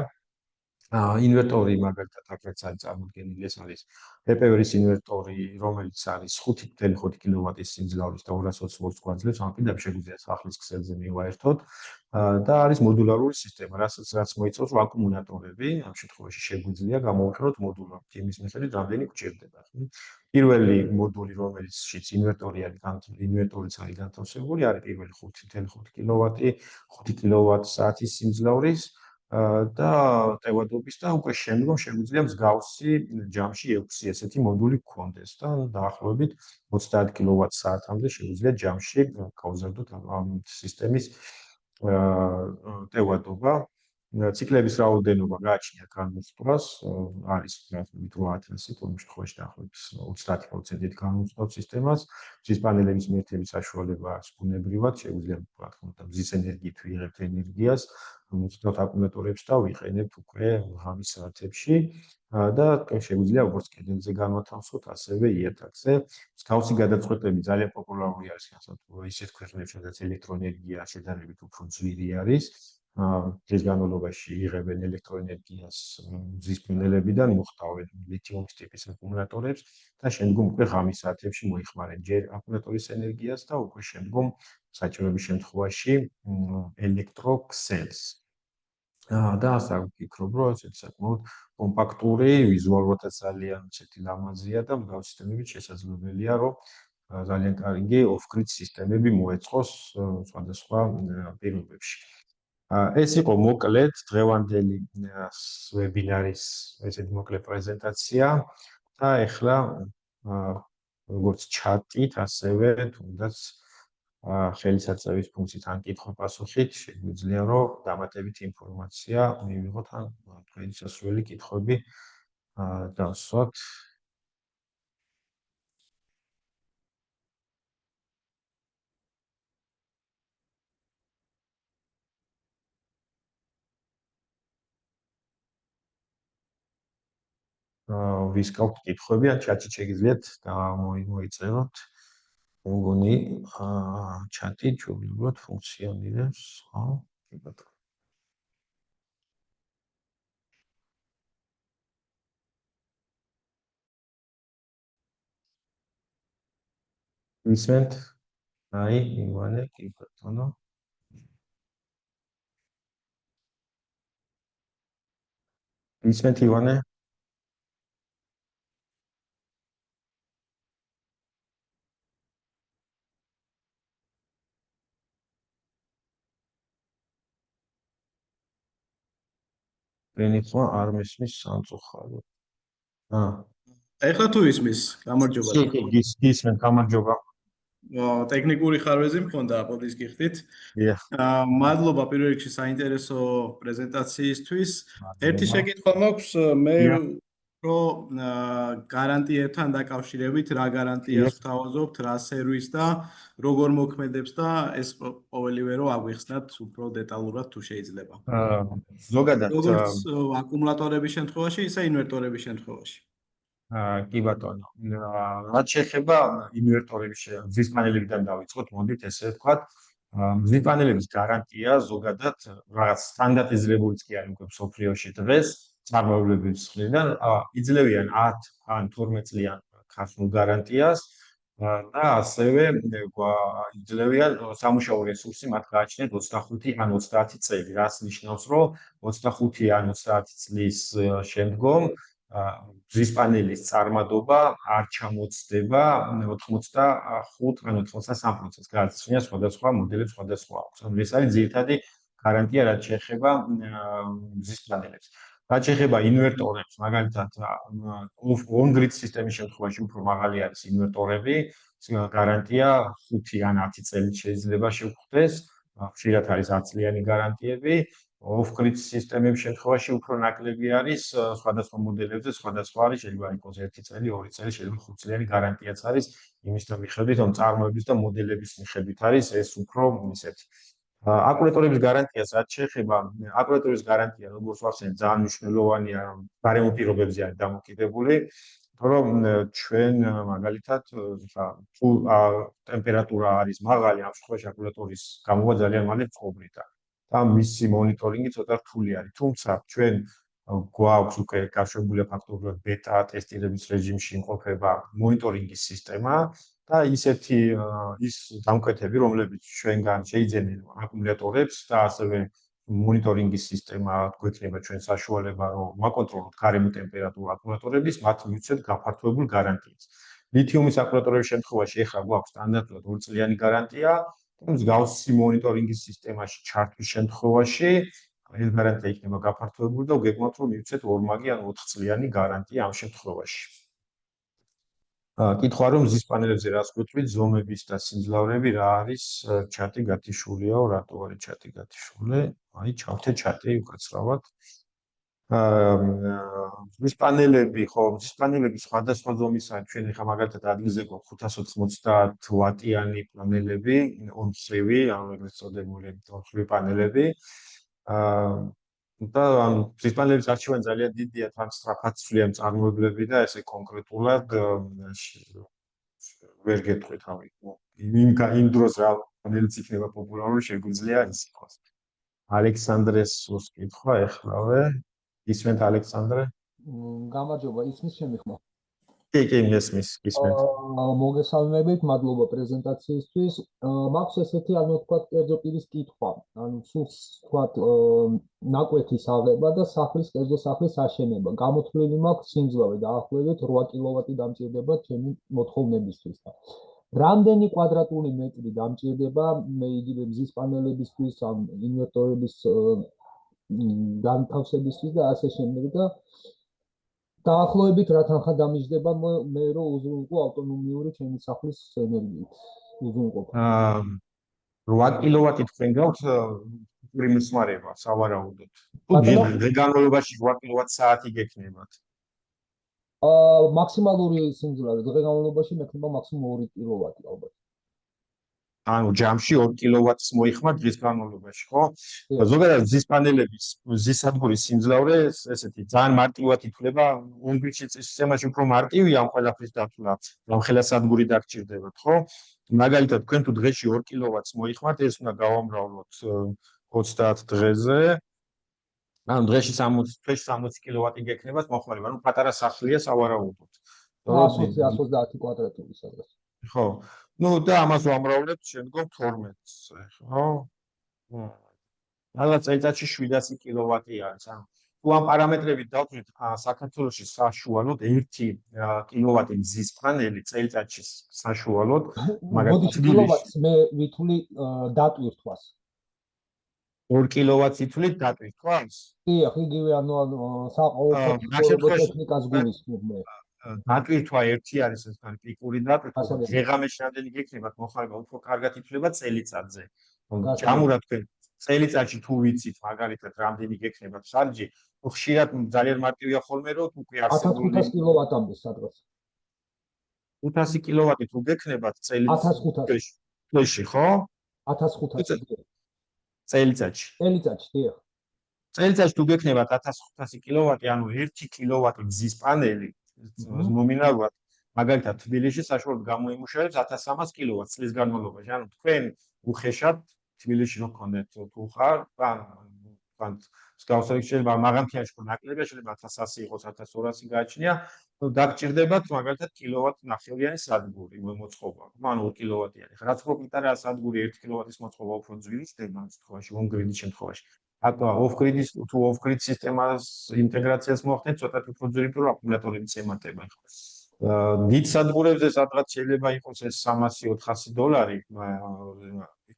ინვერტორი მაგალითად აქაც არის წარმოდგენილი, ეს არის პპ-ის ინვერტორი, რომელიც არის 5.5 კილოვატის სიმძლავრის და 220 ვოლტს გვაძლევს, ამ პირდაპირ შეგვიძლია სახლის ქსელზე მივაერთოთ და არის მოდულარული სისტემა, რაც მოიცავს აკუმულატორები, ამ შემთხვევაში შეგვიძლია გამოვიყენოთ მოდულარულად, იმის მიხედვით რამდენი გვჭირდება. პირველი მოდული, რომელშიც ინვერტორიც არის განთავსებული, არის პირველი 5.5 კილოვატი, 5 კილოვატ-საათის სიმძლავრის და ტევადობის და უკვე შემდგომ შეგვიძლია მსგავსი ჯამში 6 ესეთი მოდული გქონდეს და დაახლოებით 30 კილოვატ-საათამდე შეგვიძლია ჯამში გავზარდოთ ამ სისტემის ტევადობა. ციკლების რაოდენობა გააჩნია განმოწყვას, არის გრაფიკით 8000, თუმცა შემთხვევაში დაახლოებით 30%-ით განმოწყვავს სისტემას. მზის პანელების მიერთების საშუალება აქვს ბუნებრივად, შეგვიძლია რა თქმა უნდა მზის ენერგიით ვიღებთ ენერგიას, მოწყვეტ აკუმულატორებს და ვიყენებთ უკვე ღამის საათებში და შეგვიძლია როგორც კედელზე განვათავსოთ, ასევე იატაკზე. მსგავსი გადაწყვეტები ძალიან პოპულარული არის ისეთ ქვეყნებში, სადაც ელექტროენერგია შედარებით უფრო ძლიერი არის. დღის განმავლობაში იღებენ ელექტროენერგიას მზის პანელებიდან, მოხდავენ ლითიუმის ტიპის აკუმულატორებს და შემდგომ უკვე ღამის საათებში მოიხმარენ ჯერ აკუმულატორის ენერგიას და უკვე შემდგომ საჭიროების შემთხვევაში ელექტროქსელს. და ასე ვფიქრობ, რომ ესეც საკმაოდ კომპაქტური, ვიზუალურადაც ძალიან ისეთი ლამაზია და მსგავსი სისტემებით შესაძლებელია, რომ ძალიან კარგი off-grid სისტემები მოეწყოს სხვადასხვა პირობებში. ეს იყო მოკლედ დღევანდელი ვებინარის ესეთი მოკლე პრეზენტაცია და ეხლა როგორც ჩატით, ასევე თუნდაც ხელისაწევის ფუნქციით ან კითხვა-პასუხით შეგვიძლია რომ დამატებითი ინფორმაცია მივიღოთ ან თქვენი სასურველი კითხვები დავსვათ. ვის გაქვთ კითხვები ან ჩატში შეგიძლიათ მოიწეროთ. მოგონი ჩატი ჯობლივად ფუნქციონირებს, ხო? კი ბატონო. ისმენთ? აი, ივანე, კი ბატონო. ისმენთ ივანე? ვენიხვა არ მისმის სამწუხაროდ. ეხლა თუ ისმის, გამარჯობა. კი, ისმენთ, გამარჯობა. ტექნიკური ხარვეზი მქონდა, აპოდის გიხდით. მადლობა პირველ რიგში საინტერესო პრეზენტაციისთვის. ერთი შეკითხვა მაქვს, მე რომ გარანტიებთან დაკავშირებით, რა გარანტიას ვთავაზობთ, რა სერვისს და როგორ მოქმედებს და ეს ყოველივე რომ აგვიხსნათ უფრო დეტალურად თუ შეიძლება. ზოგადად როგორც აკუმულატორების შემთხვევაში, ისე ინვერტორების შემთხვევაში. კი ბატონო. რაც შეეხება ინვერტორების მზის პანელებიდან დავიწყოთ, მოდით ესე ვთქვათ. მზის პანელების გარანტია ზოგადად რაღაც სტანდარტიზებულიც კი არის უკვე მსოფლიოში დღეს წარმოებლებების მხრიდან. იძლევიან 10 ან 12 წლიან ქართულ გარანტიას და ასევე იძლევიან სამუშაო რესურსი მათ გააჩნიათ 25 ან 30 წელი, რაც ნიშნავს, რომ 25 ან 30 წლის შემდგომ მზის პანელის წარმადობა არ ჩამოწდება 85 ან 83%-ს, გააჩნია სხვადასხვა მოდელებს, სხვადასხვა აქვს. ეს არის ძირითადი გარანტია, რაც შეეხება მზის პანელებს. რაც შეეხება ინვერტორებს, მაგალითად, on-grid სისტემის შემთხვევაში უფრო მაღალი არის ინვერტორები, გარანტია 5 ან 10 წელი შეიძლება შევხვდეს, ხშირად არის 10 წლიანი გარანტიები. off-grid სისტემების შემთხვევაში უფრო ნაკლები არის სხვადასხვა მოდელებზე, სხვადასხვა არის, შეიძლება იყოს 1 წელი, 2 წელი, შეიძლება 5 წლიანი გარანტიაც არის, იმის მიხედვით, რომ წარმოების და მოდელების მიხედვით არის ეს უფრო ისეთი. აკუმულატორების გარანტიას რაც შეეხება, აკუმულატორის გარანტია, როგორც ვახსენე, ძალიან მნიშვნელოვანია, გარემო პირობებზე არის დამოკიდებული, რომ ჩვენ მაგალითად, თუ ტემპერატურა არის მაღალი, ამ შემთხვევაში აკუმულატორის გამოვა ძალიან მალე წყობრითა. და მისი მონიტორინგი ცოტა რთული არის. თუმცა ჩვენ გვაქვს უკვე გაშვებული ფაქტობრივად ბეტა ტესტირების რეჟიმში იმყოფება მონიტორინგის სისტემა და ისეთი ის დამკვეთები, რომლებიც ჩვენგან შეიძენენ აკუმულატორებს და ასევე მონიტორინგის სისტემა გვექნება ჩვენ საშუალება, რომ ვაკონტროლოთ გარემო ტემპერატურა აკუმულატორების, მათ მივცეთ გაფართოებულ გარანტიას. ლითიუმის აკუმულატორების შემთხვევაში ეხლა გვაქვს სტანდარტულად 2 წლიანი გარანტია. მსგავსი მონიტორინგის სისტემაში ჩართვის შემთხვევაში ეს გარანტია იქნება გაფართოებული და გეგმავთ რომ მივცეთ ორმაგი ან 4 წლიანი გარანტია ამ შემთხვევაში. კითხვა რომ მზის პანელებზე რას გვეტყვით ზომების და სიმძლავრეები რა არის ჩატი გათიშულიაო რატო არის ჩატი გათიშული? აი ჩავთე ჩატი უკაცრავად. მზის პანელები ხო მზის პანელები სხვადასხვა ზომისაა ჩვენ ახლა მაგალითად ადგილზე გვაქვს 590 ვატიანი პანელები ონცრივი ანუ ეგრეთ წოდებული ონცრივი პანელები და მზის პანელების არჩევანი ძალიან დიდია თან სწრაფად ცვლიან წარმოებლები და ესე კონკრეტულად ვერ გეტყვით ამით იმ დროს რა პანელიც იქნება პოპულარული შეგვიძლია ის იყოს ალექსანდრეს სულს კითხვა ეხლავე ისმენთ ალექსანდრე? გამარჯობა, ისმის შემიხმო. კი, მესმის, ისმენთ. მოგესალმებით, მადლობა პრეზენტაციისთვის. მაქვს ესეთი, ანუ ვთქვათ, კერძო პირის კითხვა. ანუ სულს ვთქვათ, ნაკვეთის აღება და სახლის კერძო სახლის აშენება. გამოთვლილი მაქვს სიმძლავრე დაახლოებით 8 კილოვატი დამჭირდება ჩემი მოთხოვნებისთვის. რამდენი კვადრატული მეტრი დამჭირდება მე იგივე მზის პანელებისთვის, ამ ინვერტორების განთავსებისთვის და ასე შემდეგ და დაახლოებით რა თანხა დამიჯდება მე რომ უზრუნველყო ავტონომიური ჩემი სახლის ენერგიით უზრუნველყოფა 8 კილოვატი თქვენ გაქვთ პრიმისმარება სავარაუდოდ თუ დღე-განმავლობაში 8 კილოვატ-საათი გექნებათ მაქსიმალური სიმძლავრე დღე-განმავლობაში მექნება მაქსიმუმ 2 კილოვატი ალბათ ანუ ჯამში 2 კილოვატს მოიხმარ დღის განმავლობაში, ხო? ზოგადად მზის პანელების მზის სადგურის სიმძლავრე ესეთი ძალიან მარტივად ითვლება, on-grid სისტემაში უფრო მარტივია ამ ყველაფრის დათვლა, რამხელა სადგური დაგჭირდებათ, ხო? მაგალითად, თქვენ თუ დღეში 2 კილოვატს მოიხმართ, ეს უნდა გავამრავლოთ 30 დღეზე. ანუ დღეში 60 კილოვატი გექნებათ მოხმარება, ანუ პატარა სახლია სავარაუდოდ. 130 კვადრატული სადღაც. ხო. Ну და ამას ვამრავლებთ შემდგომ 12-ზე, ხო? რაღაც წელიწადში 700 კილოვატი არის. ანუ თუ ამ პარამეტრებით დავთვლით, საქართველოში საშუალოდ 1 კილოვატი მზის პანელი წელიწადში საშუალოდ, მაგალითად კილოვატს მე ვითვლი დატვირთვას. 2 კილოვატს ითვლით დატვირთვას? კი, იგივე ანუ საყოველთაო ტექნიკას გულისხმობ მე. დატვირთვა ერთი არის ეს თან პიკური დატვირთვა. ღეღამეში რამდენი გექნებათ მოხარება უფრო კარგად ითვლება წელიწადზე. ჯამურად თქვენ წელიწადში თუ ვიცით მაგალითად რამდენი გექნებათ სარჯი, ხშირად ძალიან მარტივია ხოლმე რომ უკვე არსებული 1500 კილოვატამდე სადღაც. 500 კილოვატი თუ გექნებათ წელიწადში, ხო? 1500 წელიწადში. წელიწადში, დიახ. წელიწადში თუ გექნებათ 1500 კილოვატი, ანუ 1 კილოვატი მზის პანელი ნომინალურად მაგალითად თბილისში საშუალოდ გამოიმუშავებს 1300 კილოვატს წლის განმავლობაში. ანუ თქვენ უხეშად თბილისში რო გქონდეთ თუ ხარ, ან მსგავსად შეიძლება მაღალმთიანში ხო ნაკლებია, შეიძლება 1100 იყოს, 1200 გააჩნია, დაგჭირდებათ მაგალითად კილოვატ ნახევრიანი სადგური მოწყობა. ანუ 2 კილოვატიანი. რაც უფრო პიტარაა სადგური 1 კილოვატის მოწყობა უფრო ძვირი ხდება ამ შემთხვევაში, on-grid-ის შემთხვევაში. აკა off-grid-ის თუ off-grid სისტემას ინტეგრაციას მოახდენთ, ცოტათი უფრო ძვირი, რომ აკუმულატორებიც ემატება. დიდ სადგურებზე სადღაც შეიძლება იყოს ეს $300-400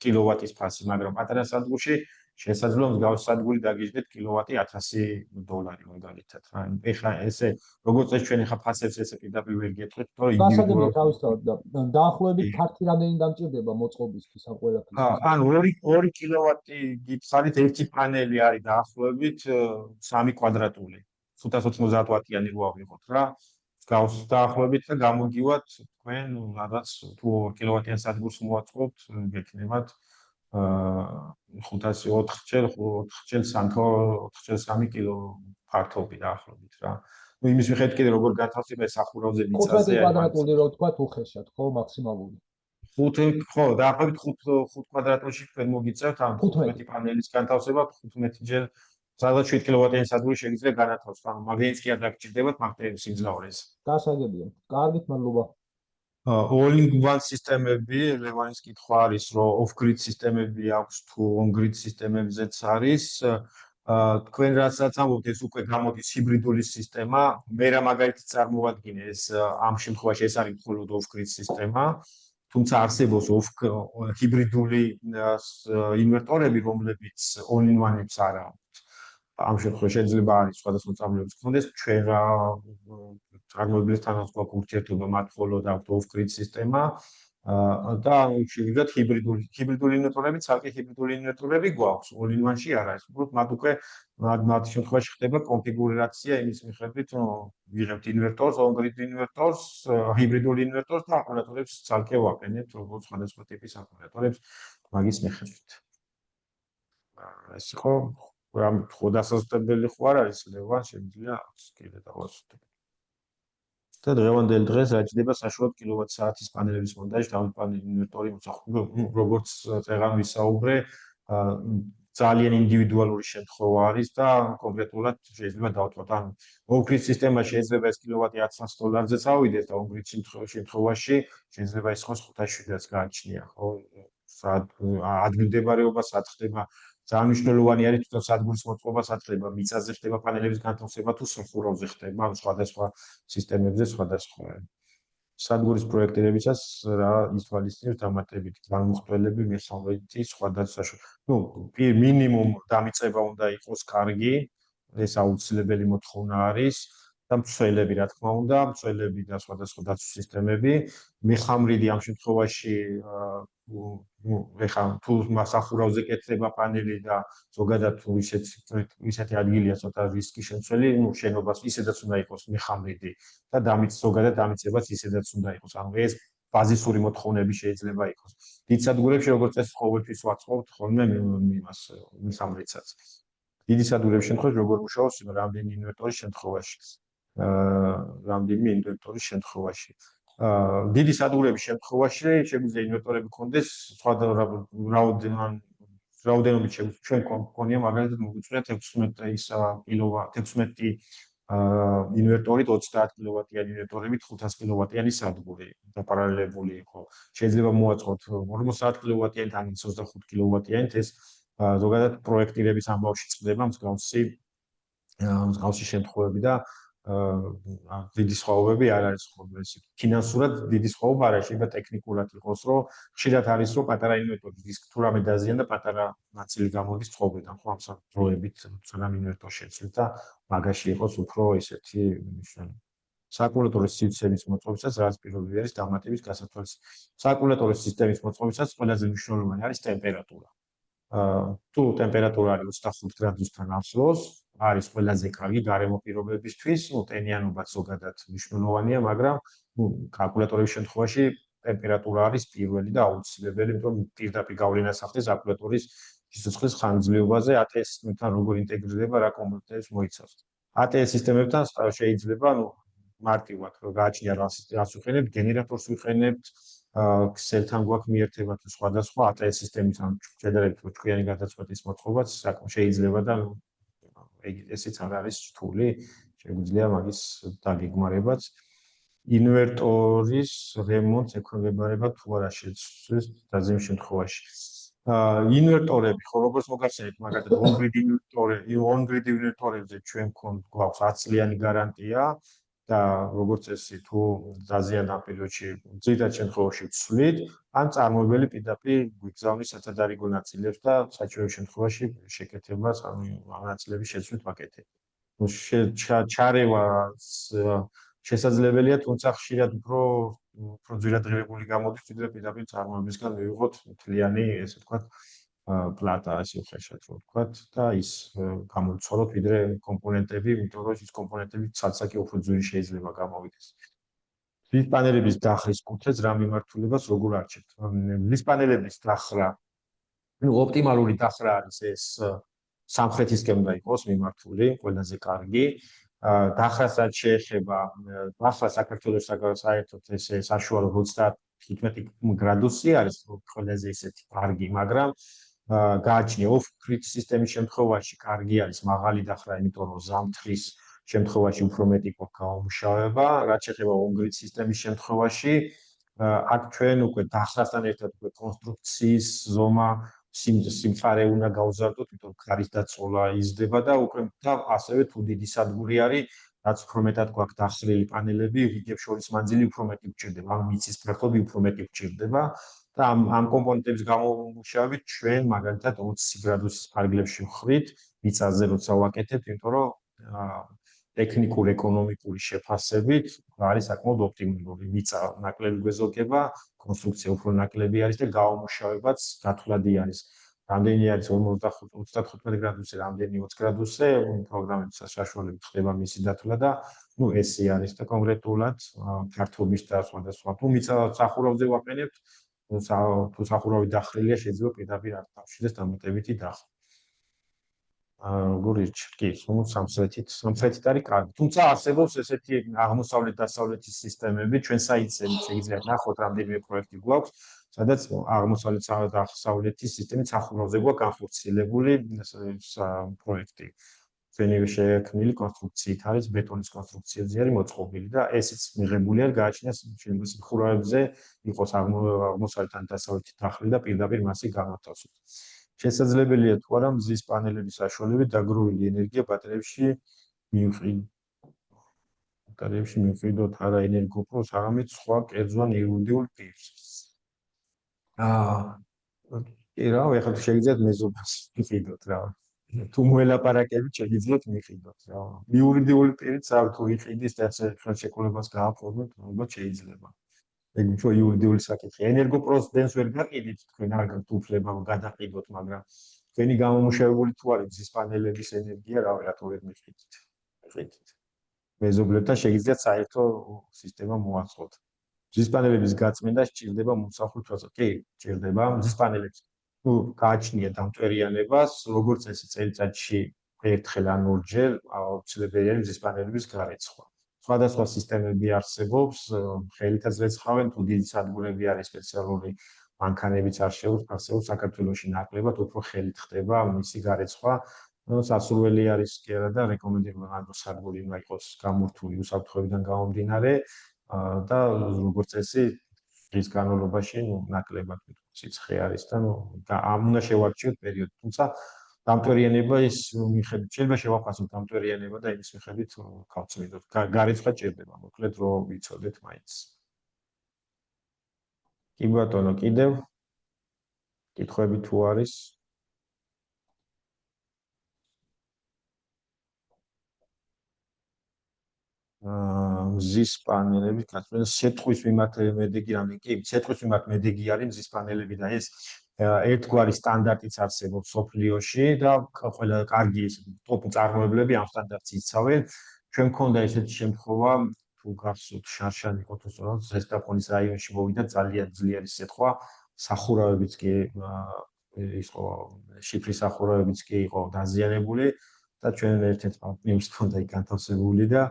კილოვატის ფასი, მაგრამ პატარა სადგურში შესაძლოა მსგავსი სადგური დაგიჯდეთ კილოვატი $1000 მაგალითად რა. ეხლა ესე როგორც ეს ჩვენ ეხლა ფასებს ესე პირდაპირ ვერ გეტყვით, თორე გასაგებია თავისთავად და დაახლოებით ფართი რამდენი დამჭირდება მოწყობისთვის ამ ყველაფრის. ანუ 2 კილოვატი გითხარით ერთი პანელი არის დაახლოებით 3 კვადრატული 590 ვატიანი რო ავიღოთ რა გავს დაახლოებით და გამოგივათ თქვენ რაღაც თუ 2 კილოვატიან სადგურს მოვაწყობთ გექნებათ 4-3 კილო ფართობი დაახლოებით რა. ну იმის მიხედვით კიდე როგორ განთავსება სახურავზე მიწაზე 15 კვადრატული რო თქვა უხეშად ხო მაქსიმალური 5 ხო დაახლოებით 5 კვადრატულში თქვენ მოგიწევთ ამ 15 პანელის განთავსება 15 ჯერ სადღაც 7 კილოვატიანი სადგური შეიძლება განათავსოთ ანუ მაგენიც კი არ დაგჭირდებათ მაგტერის სიმძლავრეს გასაგებია კარგით მადლობა all-in-one სისტემები ლევანის კითხვა არის რომ off-grid სისტემები აქვს თუ on-grid სისტემებზეც არის თქვენ რასაც ამბობთ ეს უკვე გამოდის ჰიბრიდული სისტემა მე რა მაგალითად წარმოვადგინე ეს ამ შემთხვევაში ეს არის მხოლოდ off-grid სისტემა თუმცა არსებობს ჰიბრიდული ინვერტორები რომლებიც all-in-one-ებს არ აქვს ამ შემთხვევაში შეიძლება არის სხვადასხვა წარმოებიც გქონდეს ჩვენ რა წარმოებლებთან გვაქვს ურთიერთობა მათ მხოლოდ აქვთ off-grid სისტემა და შეიძლება ჰიბრიდული ინვერტორები ცალკე ჰიბრიდული ინვერტორები გვაქვს all-in-one-ში არ არის უბრალოდ მათ უკვე მათ შემთხვევაში ხდება კონფიგურაცია იმის მიხედვით რომ ვიღებთ ინვერტორს on-grid ინვერტორს ჰიბრიდული ინვერტორს და აკუმულატორებს ცალკე ვაყენებთ როგორც სხვადასხვა ტიპის აკუმულატორებს მაგის მიხედვით ეს ხო რამ ხო დასაზრდებელი ხო არ არის ლევან შემიძლია კიდე დავასრულოთ და დღევანდელ დღეს აჭდება საშუალოდ კილოვატ-საათის პანელების მონტაჟი დავით პანელი ინვერტორი როგორც წეგან ვისაუბრე ძალიან ინდივიდუალური შემთხვევა არის და კონკრეტულად შეიძლება დავთვალოთ ანუ off-grid სისტემა შეიძლება ეს კილოვატი $100-ზე წავიდეს და on-grid შემთხვევაში შეიძლება ის იყოს 507-ს გააჩნია ხო ადგილმდებარეობა სად ხდება ძალიან მნიშვნელოვანი არის თვითონ სადგურის მოწყობა სად ხდება მიწაზე ხდება პანელების განთავსება თუ სახურავზე ხდება სხვადასხვა სისტემებზე სხვადასხვა სადგურის პროექტირებისას რა ითვალისწინებს დამატებით განმხტველები მესამედი სხვადასხვა ну მინიმუმ დამიწება უნდა იყოს კარგი ეს აუცილებელი მოთხოვნა არის და მცველები რა თქმა უნდა მცველები და სხვადასხვა დაცვის სისტემები მეხამრიდი ამ შემთხვევაში ეხლა თუ სახურავზე კეთდება პანელი და ზოგადად თუ ისეთი ადგილია ცოტა რისკი შემცველი ну შენობას ისედაც უნდა იყოს მეხამრიდი და ზოგადად დამიწებაც ისედაც უნდა იყოს ანუ ეს ბაზისური მოთხოვნები შეიძლება იყოს დიდ სადგურებში როგორც წესი ყოველთვის ვაწყობთ ხოლმე იმას მეხამრიდსაც დიდი სადგურების შემთხვევაში როგორ მუშაობს რამდენი ინვერტორის შემთხვევაში დიდი სადგურების შემთხვევაში შეგვიძლია ინვერტორები გქონდეს სხვა რაოდენობით ჩვენ გქონია მაგალითად მოგვიწვია 16 ინვერტორით 30 კილოვატიანი ინვერტორებით 500 კილოვატიანი სადგური დაპარალელებული იყო შეიძლება მოვაწყოთ 50 კილოვატიანით ან 25 კილოვატიანით ეს ზოგადად პროექტირების ამბავში წდება მსგავსი შემთხვევები და დიდი სხვაობები არ არის ხოლმე ეს ფინანსურად დიდი სხვაობა არ არის შეიძლება ტექნიკურად იყოს რომ ხშირად არის რომ პატარა ინვერტორი დისკ თუ რამე დაზიანდა პატარა ნაწილი გამოდის წყობიდან ხო ამ დროებით სანამ ინვერტორი შეცვლით და მაგაში იყოს უფრო ესეთი ნიშანი საკუმულატორის სივრცეების მოწყობისას რაც პირველი არის დამატების გასათვალისწინებელი საკუმულატორის სისტემის მოწყობისას ყველაზე მნიშვნელოვანი არის ტემპერატურა თუ ტემპერატურა არის 25 გრადუსთან ახლოს არის ყველაზე კარგი გარემო პირობებისთვის, ну ტენიანობაც ზოგადად მნიშვნელოვანია, მაგრამ ну კალკულატორების შემთხვევაში ტემპერატურა არის პირველი და აუცილებელი, იმიტომ რომ პირდაპირ გავლენას ახდენს კალკულატორის სიცოცხლის ხანგრძლივობაზე, ATS სისტემებთან როგორ ინტეგრირდება, რა კომპონენტებს მოიცავს. ATS სისტემებთან შეიძლება, ну მარტივად რომ გააჩნია რას ვიყენებთ, გენერატორს ვიყენებთ, ქსელთან გვაქვს მიერთება თუ სხვადასხვა ATS სისტემის ან შედარებით ჭკვიანი გადაწყვეტის მოწყობაც შეიძლება და ესეც არ არის რთული, შეგვიძლია მაგის დაგეგმარებაც. ინვერტორის რემონტს ექვემდებარება თუ არა შეცვლის დაზიანების შემთხვევაში. ინვერტორები, ხო როგორც მოგახსენეთ, მაგალითად on-grid ინვერტორებზე ჩვენ გვაქვს 10 წლიანი გარანტია და როგორც წესი თუ დაზიანდა პერიოდში ძირითად შემთხვევაში ვცვლით, ან წარმოებელი პირდაპირ გვიგზავნის სათადარიგო ნაწილებს და საჭირო შემთხვევაში შეკეთებას ან ნაწილების შეცვლით ვაკეთებთ. ჩარევა შესაძლებელია, თუმცა ხშირად უფრო ძვირადღირებული გამოდის, ვიდრე პირდაპირ წარმოებისგან მივიღოთ მთლიანი, ესე ვთქვათ, პლატა, ასე ხეშად რო ვთქვათ, და ის გამოვცვალოთ, ვიდრე კომპონენტები, იმიტომ რომ ის კომპონენტები ცალ-ცალკე უფრო ძვირი შეიძლება გამოვიდეს. მზის პანელების დახრის კუთხეც რა მიმართულებას როგორ არჩევთ? მზის პანელების დახრა, ოპტიმალური დახრა არის ეს სამხრეთისკენ უნდა იყოს მიმართული, ყველაზე კარგი. დახრასაც შეეხება, ახლა საქართველოს საერთოდ ესე საშუალო 35 გრადუსი არის ყველაზე ისეთი კარგი, მაგრამ გააჩნია off-grid სისტემის შემთხვევაში კარგი არის მაღალი დახრა, იმიტომ რომ ზამთრის შემთხვევაში უფრო მეტი გვაქვს გამომუშავება, რაც შეეხება on-grid სისტემის შემთხვევაში, აქ ჩვენ უკვე დახრასთან ერთად უკვე კონსტრუქციის ზომა სიმწარე უნდა გავზარდოთ, იმიტომ რომ ქარის დაწოლა იზრდება და უკვე და ასევე თუ დიდი სადგური არის, რაც უფრო მეტად გვაქვს დახრილი პანელები, რიგებს შორის მანძილი უფრო მეტი გვჭირდება, ან მიწის ფერხლები უფრო მეტი გვჭირდება და ამ კომპონენტების გამომუშავებით ჩვენ მაგალითად 20 გრადუსის ფარგლებში ვხვრით მიწაზე როცა ვაკეთებთ, იმიტომ რომ ტექნიკურ ეკონომიკური შეფასებით არის საკმაოდ ოპტიმალური. მიწა ნაკლები გვეზოგება, კონსტრუქცია უფრო ნაკლები არის და გამომუშავებაც გათვლადი არის. რამდენი არის 35 გრადუსი, რამდენი 20 გრადუსზე, პროგრამების საშუალებით ხდება მისი დათვლა და ესე არის და კონკრეტულად ფართობის და სხვადასხვა. თუ მიწა სახურავზე ვაყენებთ, თუ სახურავი დახრილია, შეიძლება პირდაპირ არ დავშვიდეს დამატებითი დახრა. როგორ ირჩევთ? კი, სამხრეთით არის კარგი. თუმცა არსებობს ესეთი აღმოსავლეთ-დასავლეთის სისტემები, ჩვენ საიტზე შეგიძლიათ ნახოთ, რამდენიმე პროექტი გვაქვს, სადაც აღმოსავლეთ-დასავლეთის სისტემით სახურავზე გვაქვს განხორციელებული პროექტი. ჩვენი შექმნილი კონსტრუქციით არის, ბეტონის კონსტრუქციებზე არის მოწყობილი და ესეც მიღებული არის, გააჩნიათ შეიძლება სახურავებზე იყოს აღმოსავლეთ ან დასავლეთის დახრილი და პირდაპირ მასზე გამოთავსოთ. შესაძლებელია თუ არა მზის პანელების საშუალებით დაგროვილი ენერგია ბატარეებში მივყიდოთ არა ენერგოპროს, არამედ სხვა კერძო ან იურიდიულ პირს. კი რა, ეხლა შეგიძლიათ მეზობლას მიყიდოთ რა. თუ მოელაპარაკებით შეგიძლიათ მიყიდოთ რა. იურიდიული პირიც არ თუ იყიდის და ხელშეკრულებას გააფორმოთ, ალბათ შეიძლება. ეგ უფრო იურიდიული საკითხია. ენერგოპროს დენს ვერ გაყიდით, თქვენ არ გაქვთ უფლება გადაყიდოთ, მაგრამ თქვენი გამომუშავებული თუ არის მზის პანელების ენერგია, რა რატო ვერ მიყიდით? მიყიდით. მეზობლებთან შეგიძლიათ საერთო სისტემა მოაწყოთ. მზის პანელების გაწმენდა სჭირდება მომსახურ თვალსაჩინო. კი, სჭირდება მზის პანელებს. თუ გააჩნია დამტვერიანებას, როგორც წესი წელიწადში ერთხელ ან ორჯერ აუცილებელია მზის პანელების გარეცხვა. სხვადასხვა სისტემები არსებობს, ხელითაც რეცხავენ, თუ დიდი სადგურები არის სპეციალური მანქანებიც არსებობს საქართველოში ნაკლებად, უფრო ხელით ხდება მისი გარეცხვა. სასურველი არის კი არა და რეკომენდებული რომ სადგური უნდა იყოს გამორთული უსაფრთხოებიდან გამომდინარე და როგორც წესი ის განმავლობაში ნაკლებად სიცხე არის და ამ უნდა შევარჩიოთ პერიოდი, თუმცა დამტვერიანება ის მიხედვით შეიძლება შევაფასოთ დამტვერიანება და იმის მიხედვით გავწმიდოთ. გარეცხვა ჭირდება, მოკლედ რომ ვიცოდეთ მაინც. კი ბატონო, კიდევ კითხვები თუ არის? მზის პანელები, გაწმენდა სეტყვის მიმართ მედეგი რამე კი, სეტყვის მიმართ მედეგი არის მზის პანელები და ეს ერთგვარი სტანდარტიც არსებობს სოფლიოში და ყველა კარგი ტოპ მწარმოებლები ამ სტანდარტს იცავენ. ჩვენ მქონდა ესეთი შემთხვევა, თუ გახსოვთ შარშანი კოთოსოროს ზესტაფონის რაიონში მოვიდა ძალიან ძლიერი სეტყვა, სახურავებიც კი იყო შიფრის სახურავებიც კი იყო დაზიანებული და ჩვენ ერთ-ერთ პარტნიორს მქონდა იქ განთავსებული და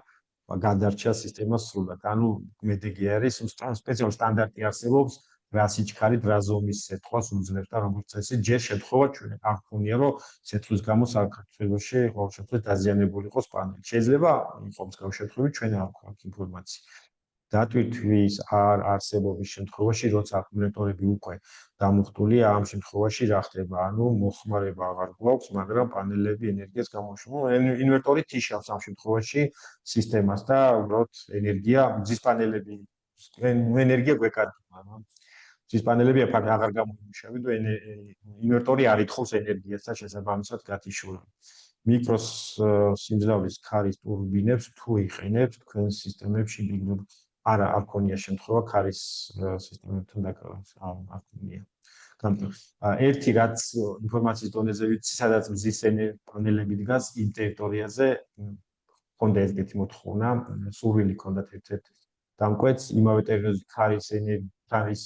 გადარჩა სისტემა სრულად. ანუ მედეგი არის, სპეციალური სტანდარტი არსებობს, რა სიჩქარით, რა ზომის სეტყვას უძლებს და როგორც წესი, ჯერ შემთხვევა ჩვენ არ გქონია, რომ სეტყვის გამო საქართველოში ყოველ შემთხვევაში დაზიანებული იყოს პანელი. შეიძლება იყოს მსგავსი შემთხვევები, ჩვენ არ გვაქვს ინფორმაცია. დატვირთვის არ არსებობის შემთხვევაში, როცა აკუმულატორები უკვე დამუხტულია, ამ შემთხვევაში რა ხდება? ანუ მოხმარება აღარ გვაქვს, მაგრამ პანელები ენერგიას გამოშვება. ინვერტორი თიშავს ამ შემთხვევაში სისტემას და უბრალოდ ენერგია, მზის პანელები ენერგია გვეკარგება. მზის პანელები აღარ გამოიმუშავებენ და ინვერტორი არ ითხოვს ენერგიას და შესაბამისად გათიშულა. მიკროს სიმძლავრის ქარის ტურბინებს თუ იყენებთ თქვენ სისტემებში ბიგნებ არა არ ქონია შემთხვევა ქარის სისტემებთან დაკავშირებით არ ქონია. ერთი რაც ინფორმაციის დონეზე ვიცი, სადაც მზის პანელები დგას იმ ტერიტორიაზე, ქონდა ესეთი მოთხოვნა, სურვილი ქონდათ ერთ-ერთ დამკვეთს იმავე ტერიტორიაზე ქარის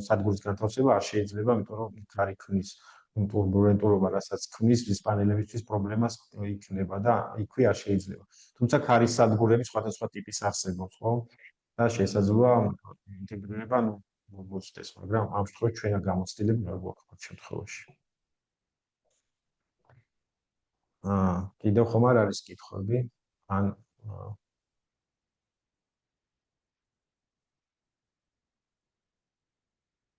სადგურის განთავსება არ შეიძლება, იმიტომ რომ ქარი ქმნის ტურბულენტურობა, რასაც ქმნის მზის პანელებისთვის პრობლემას იქნება და იქვე არ შეიძლება. თუმცა ქარის სადგურები სხვადასხვა ტიპის არსებობს, ხო? და შესაძლოა ინტეგრირება მოხდეს, მაგრამ ამ შემთხვევაში ჩვენ არ გამოცდილები არ გვაქვს ამ შემთხვევაში. კიდევ ხომ არ არის კითხვები? ან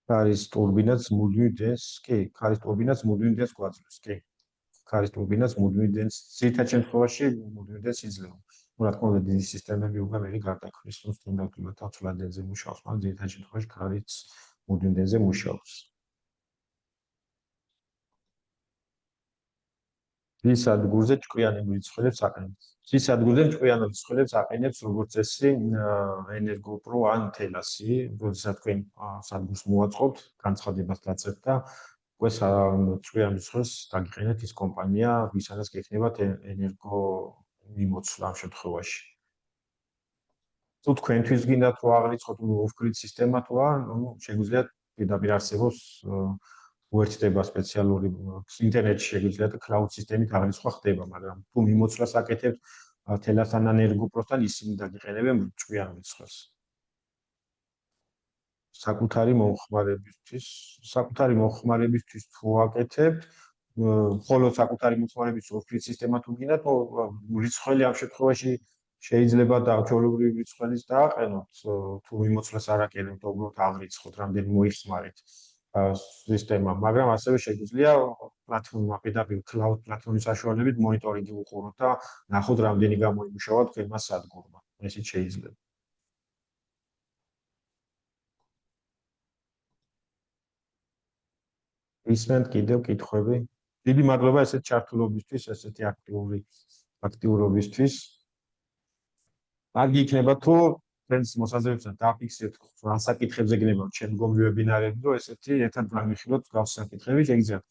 ქარის ტურბინაც მუდმივ დენს, კი, ქარის ტურბინაც მუდმივ დენს გვაძლევს, კი. ქარის ტურბინაც მუდმივ დენს, ძირითად შემთხვევაში მუდმივ დენს იძლევა. რა თქმა უნდა, დიდი სისტემები უკვე მე გარდაქმნის, რომ სტანდარტულად 10 დენზე მუშაობს, მაგრამ ძირითად შემთხვევაში ქარიც მუდმივ დენზე მუშაობს. მზის სადგურზე ჭკვიანი მრიცხველებს აყენებს. მზის სადგურზე ჭკვიანი მრიცხველებს აყენებს როგორც წესი ენერგოპრო ან თელასი, როდესაც თქვენ სადგურს მოაწყობთ, განცხადებას დაწერთ და უკვე ჭკვიანი მრიცხველს დაგიყენეთ ის კომპანია, ვისაც გექნებათ ენერგო მიმოცვლა ამ შემთხვევაში. თუ თქვენთვის გინდათ რომ აღრიცხოთ off-grid სისტემა თუ არა, შეგვიძლია პირდაპირ არსებობს უერთდება სპეციალური ინტერნეტში შეგვიძლია და cloud სისტემით აღრიცხვა ხდება, მაგრამ თუ მიმოცვლას აკეთებთ თელასთან ან ენერგოპროსთან ისინი დაგიყენებენ ჭკვიან მრიცხველს. საკუთარი მომხმარებისთვის თუ აკეთებთ, ხოლო საკუთარი მომხმარების off-grid სისტემა თუ გინდათ, მრიცხველი ამ შემთხვევაში შეიძლება და ჩვეულებრივი მრიცხველის დააყენოთ, თუ მიმოცვლას არ აკეთებთ, უბრალოდ აღრიცხოთ, რამდენი მოიხსნარით სისტემა, მაგრამ ასევე შეგვიძლია პლატფორმა პირდაპირ cloud პლატფორმის საშუალებით მონიტორინგი უყუროთ და ნახოთ რამდენი გამოიმუშავა თქვენმა სადგურმა. ესეც შეიძლება. ისმენთ კიდევ კითხვები? დიდი მადლობა ესეთ ჩართულობისთვის, ესეთი აქტიურობისთვის. კარგი იქნება თუ ჩვენს მოსაზრებებთან დააფიქსირეთ რა საკითხებზე გნებავთ შემდგომ ვებინარები, რომ ესეთი ერთად განვიხილოთ გავს საკითხები, შეგიძლიათ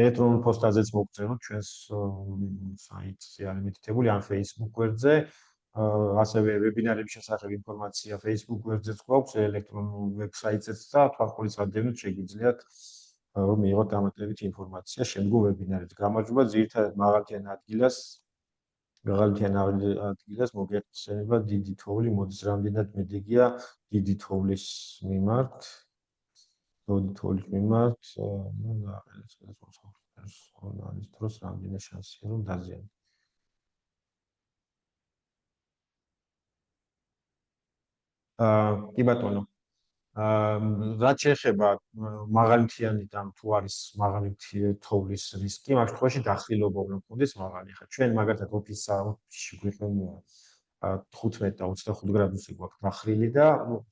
ელექტრონულ პოსტაზეც მოგწეროთ ჩვენს საიტზე არის მითითებული ან Facebook გვერდზე, ასევე ვებინარების შესახებ ინფორმაცია Facebook გვერდზეც გვაქვს, ელექტრონულ ვებსაიტზეც და თვალყურის ადევნით შეგიძლიათ რომ მიიღოთ დამატებით ინფორმაცია შემდგომ ვებინარებზე. გამარჯობა ძირითადად მაღალმთიან ადგილას მოგეხსენება დიდი თოვლი, მოდის რამდენად მედეგია დიდი თოვლის მიმართ. არის დროს რამდენი შანსია რომ დაზიანდეს. კი ბატონო. რაც შეეხება მაღალმთიანი და თუ არის მაღალი თოვლის რისკი, ამ შემთხვევაში დახრილობა უნდა მქონდეს მაღალი. ხა ჩვენ მაგალითად ოფისში გვიყენია 15 და 25 გრადუსი გვაქვს დახრილი და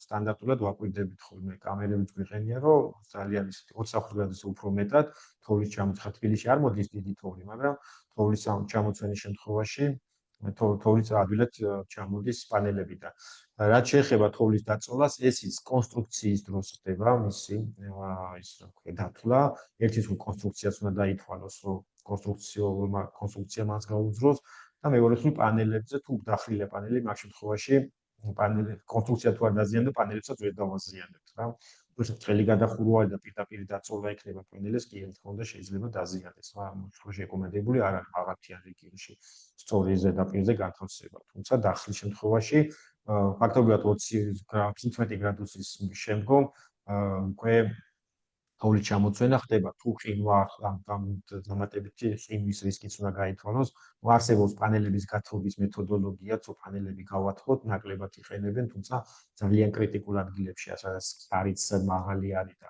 სტანდარტულად ვაკვირდებით ხოლმე კამერებით გვიყენია, რომ ძალიან ისეთი 25 გრადუსი უფრო მეტად თოვლის ჩამოცვა თბილისში არ მოდის დიდი თოვლი, მაგრამ თოვლის ჩამოცვენის შემთხვევაში თოვლის ადვილად ჩამოდის პანელებიდან. რაც შეეხება თოვლის დაწოლას, ეს ის კონსტრუქციის დროს ხდება მისი ის რა ქვია დათვლა. ერთის კონსტრუქციას უნდა დაითვალოს, რომ კონსტრუქცია მას გაუძროს და მეორეს პანელებზე თუ დახრილია პანელი, მაგ შემთხვევაში კონსტრუქცია თუ არ დაზიანდა, პანელებსაც ვერ დავაზიანებთ რა. თუმცა ცხელი გადახურვა და პირდაპირ დაწოლა იქნება პანელებს, კი რა თქმა უნდა შეიძლება დაზიანდეს. ამ შემთხვევაში რეკომენდებული არ არის მაღალმთიან რეგიონში სწორი ზედაპირზე განთავსება. თუმცა დახრის შემთხვევაში ფაქტობრივად 15 გრადუსის შემდგომ უკვე თოვლის ჩამოცვენა ხდება თუ ყინვა ამ დამატებითი ყინვის რისკიც უნდა გაითვალოს. არსებობს პანელების გათოვლის მეთოდოლოგია, თუ პანელები გავათხოვოთ, ნაკლებად იყენებენ, თუმცა ძალიან კრიტიკულ ადგილებში, სადაც ხარიც მაღალი არის და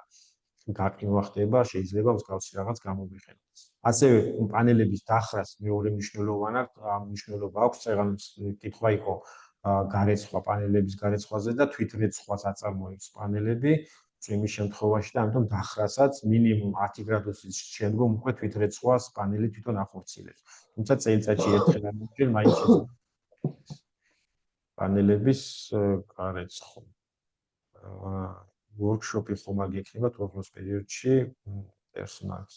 გაყინვა ხდება, შეიძლება მსგავსი რაღაც გამოვიყენოთ. ასევე პანელების დახრას მეორე მნიშვნელობა აქვს, წეგან კითხვა იყო გარეცხვა პანელების გარეცხვაზე და თვითრეცხვას აწარმოებს პანელები. იმის შემთხვევაში და ამიტომ დახრასაც მინიმუმ 10 გრადუსის შემდგომ უკვე თვითრეცხვას პანელი თვითონ ახორციელებს. თუმცა წელიწადში ერთხელ ან ორჯერ მაინც პანელების გარეცხვა. workshop-ი ხომ აგექნება თორქოს პერიოდში პერსონალს.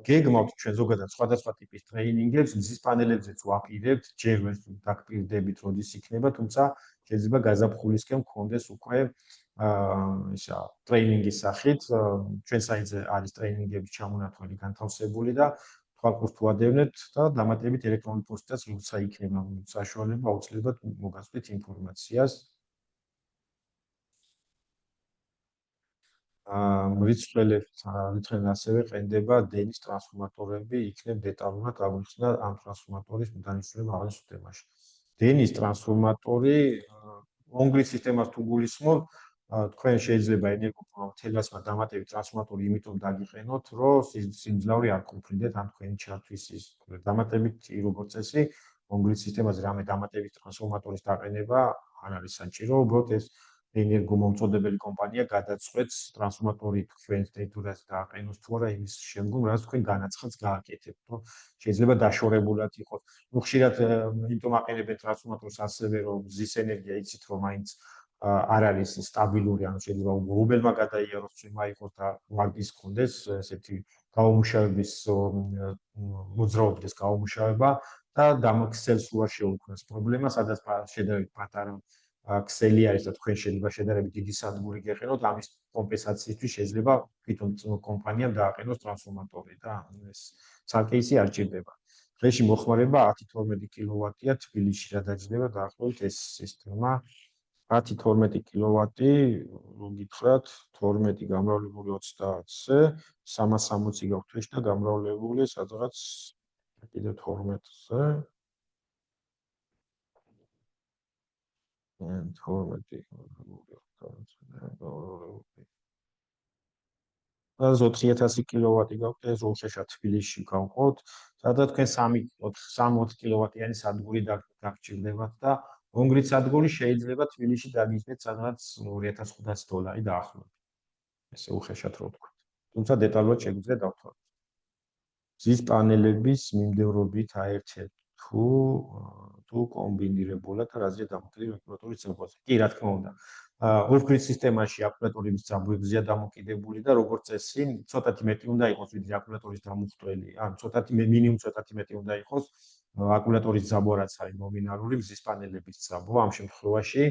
გეგმავთ ჩვენ ზოგადად სხვადასხვა ტიპის ტრეინინგებს, მზის პანელებზეც ვაპირებთ, ჯერ ვერ დაგპირდებით, როდის იქნება, თუმცა შეიძლება გაზაფხულისკენ გქონდეს უკვე ისა ტრეინინგის სახით, ჩვენ საიტზე არის ტრეინინგების ჩამონათვალი განთავსებული და თქვალყურს თუ ადევნებთ და დამატებით ელექტრონული პოსტითაც როცა იქნება საშუალება, აუცილებლად მოგასწრით ინფორმაციას. რიცხველი ასევე ყენდება დენის ტრანსფორმატორები, იქნებ დეტალურად აღვიხსნა ამ ტრანსფორმატორის დანიშნულება აღარ სისტემაში. დენის ტრანსფორმატორი ონგრის სისტემას თუ გულისხმობ, თქვენ შეიძლება ენერგოფორმა დამატებით ტრანსფორმატორი იმიტომ დაგიყენოთ, რომ სიმძლავრე არ გქონდეთ ამ თქვენი ჩართვის ის დამატებით როგორც წესი, ონგრის სისტემაზე რამე დამატებით ტრანსფორმატორის დაყენება არ არის საჭირო, უბრალოდ ეს ენერგომომწოდებელი კომპანია გადაწყვეტს ტრანსფორმატორი თქვენს ტერიტორიაზე დააყენოს თუ არა იმის შემდგომ, რაც თქვენ განაცხადს გააკეთებთ, რომ შეიძლება დაშორებულად იყოს. ხშირად იმიტომ აყენებენ ტრანსფორმატორს ასევე, რომ მზის ენერგია იცით, რომ მაინც არ არის სტაბილური, ანუ შეიძლება რუბელმა გადაიაროს, წვიმა იყოს და ვარდის კონდეს ესეთი გაუმუშავების მოძრაობის გაუმუშავება და დამოქცევს უარ შეუქმნას პრობლემა, სადაც შედარებით პატარა ქსელი არის და თქვენ შეიძლება შედარებით დიდი სადგური გეყენოთ, ამის კომპენსაციისთვის შეიძლება თვითონ კომპანიამ დააყენოს ტრანსფორმატორი და ეს ცალკე ისე არ ჭირდება. დღეში მოხმარება 10-12 კილოვატია, თბილისში რა დაჯდება დაახლოებით ეს სისტემა 10-12 კილოვატი, რო გითხრათ, 12 გამრავლებული 30-ზე, 360 გაქვთ თვეში და გამრავლებული სადღაც კიდე 12-ზე. 4000 კილოვატი გაქვთ, ეს უხეშად თბილისში გავყოთ, სადაც თქვენ 3-4 კილოვატიანი სადგური დაგჭირდებათ და ონგრით სადგური შეიძლება თბილისში დაგიჭდეთ სადღაც $2500 დაახლოებით. ესე უხეშად რო ვთქვათ. თუმცა დეტალურად შეგვიძლია დავთვალოთ. მზის პანელების მიმდევრობით აერთეთ თუ კომბინირებულად რაზეა დამოკიდებული აკუმულატორის ძაბვაზე. კი, რა თქმა უნდა. ორფრით სისტემაში აკუმულატორების ძაბვებზეა დამოკიდებული და როგორც წესი, ცოტათი მეტი უნდა იყოს ვიდრე აკუმულატორის დამუხტველი. ან მინიმუმ ცოტათი მეტი უნდა იყოს აკუმულატორის ძაბვა, რაც არის ნომინალური მზის პანელების ძაბვა. ამ შემთხვევაში,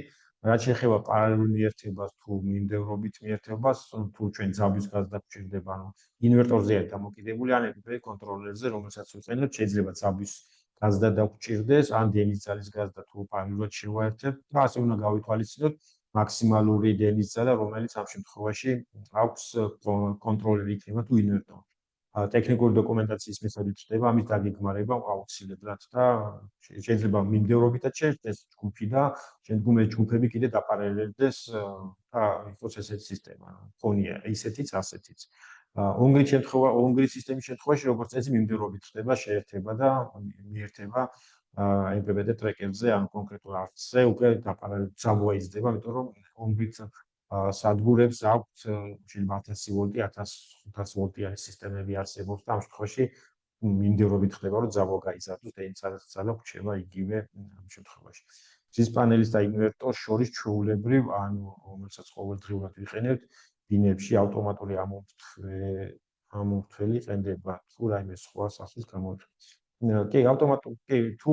რაც შეეხება პარალელურ მიერთებას თუ მიმდევრობით მიერთებას, თუ ჩვენ ძაბვის გაზდა გვჭირდება, ანუ ინვერტორზე არის დამოკიდებული, ან ეპიპ კონტროლერზე, რომელსაც ვიყენებთ, შეიძლება ძაბვის გაზდა დაგვჭირდეს, ან დენის ძალის გაზდა თუ პარალელურად შევაერთებთ და ასე უნდა გავითვალისწინოთ მაქსიმალური დენის ძალა, რომელიც ამ შემთხვევაში აქვს კონტროლერი იქნება თუ ინვერტორი. ტექნიკური დოკუმენტაციის მეთოდით ხდება ამის დაგეგმარება აუცილებლად და შეიძლება მიმდევრობითაც შეერთდეს ჯგუფი და შემდგომ ეს ჯგუფები კიდე დაპარალელდეს და იყოს ესეთი სისტემა. ხონია ისეთიც, ასეთიც. ონგრის სისტემის შემთხვევაში როგორც წესი მიმდევრობით ხდება შეერთება და მიერთება MPPT ტრეკერზე ან კონკრეტულ არხზე უკვე დაპარალელად ძაბვა იზრდება, იმიტომ რომ ონგრით სადგურებს აქვთ შეიძლება 1000 ვოლტი, 1500 ვოლტიანი სისტემები არსებობს და ამ შემთხვევაში მიმდევრობით ხდება, რომ ძაბვა გაიზარდოს და ინცარეს ძალა გვჭირდება იგივე ამ შემთხვევაში. მზის პანელის და ინვერტორის შორის ჩვეულებრივ, ანუ რომელსაც ყოველდღიურად ვიყენებთ, ბინებში ავტომატური ამომრთველი ყენდება თუ რაიმე სხვა სახის გამოიყენებს. კი, ავტომატურად თუ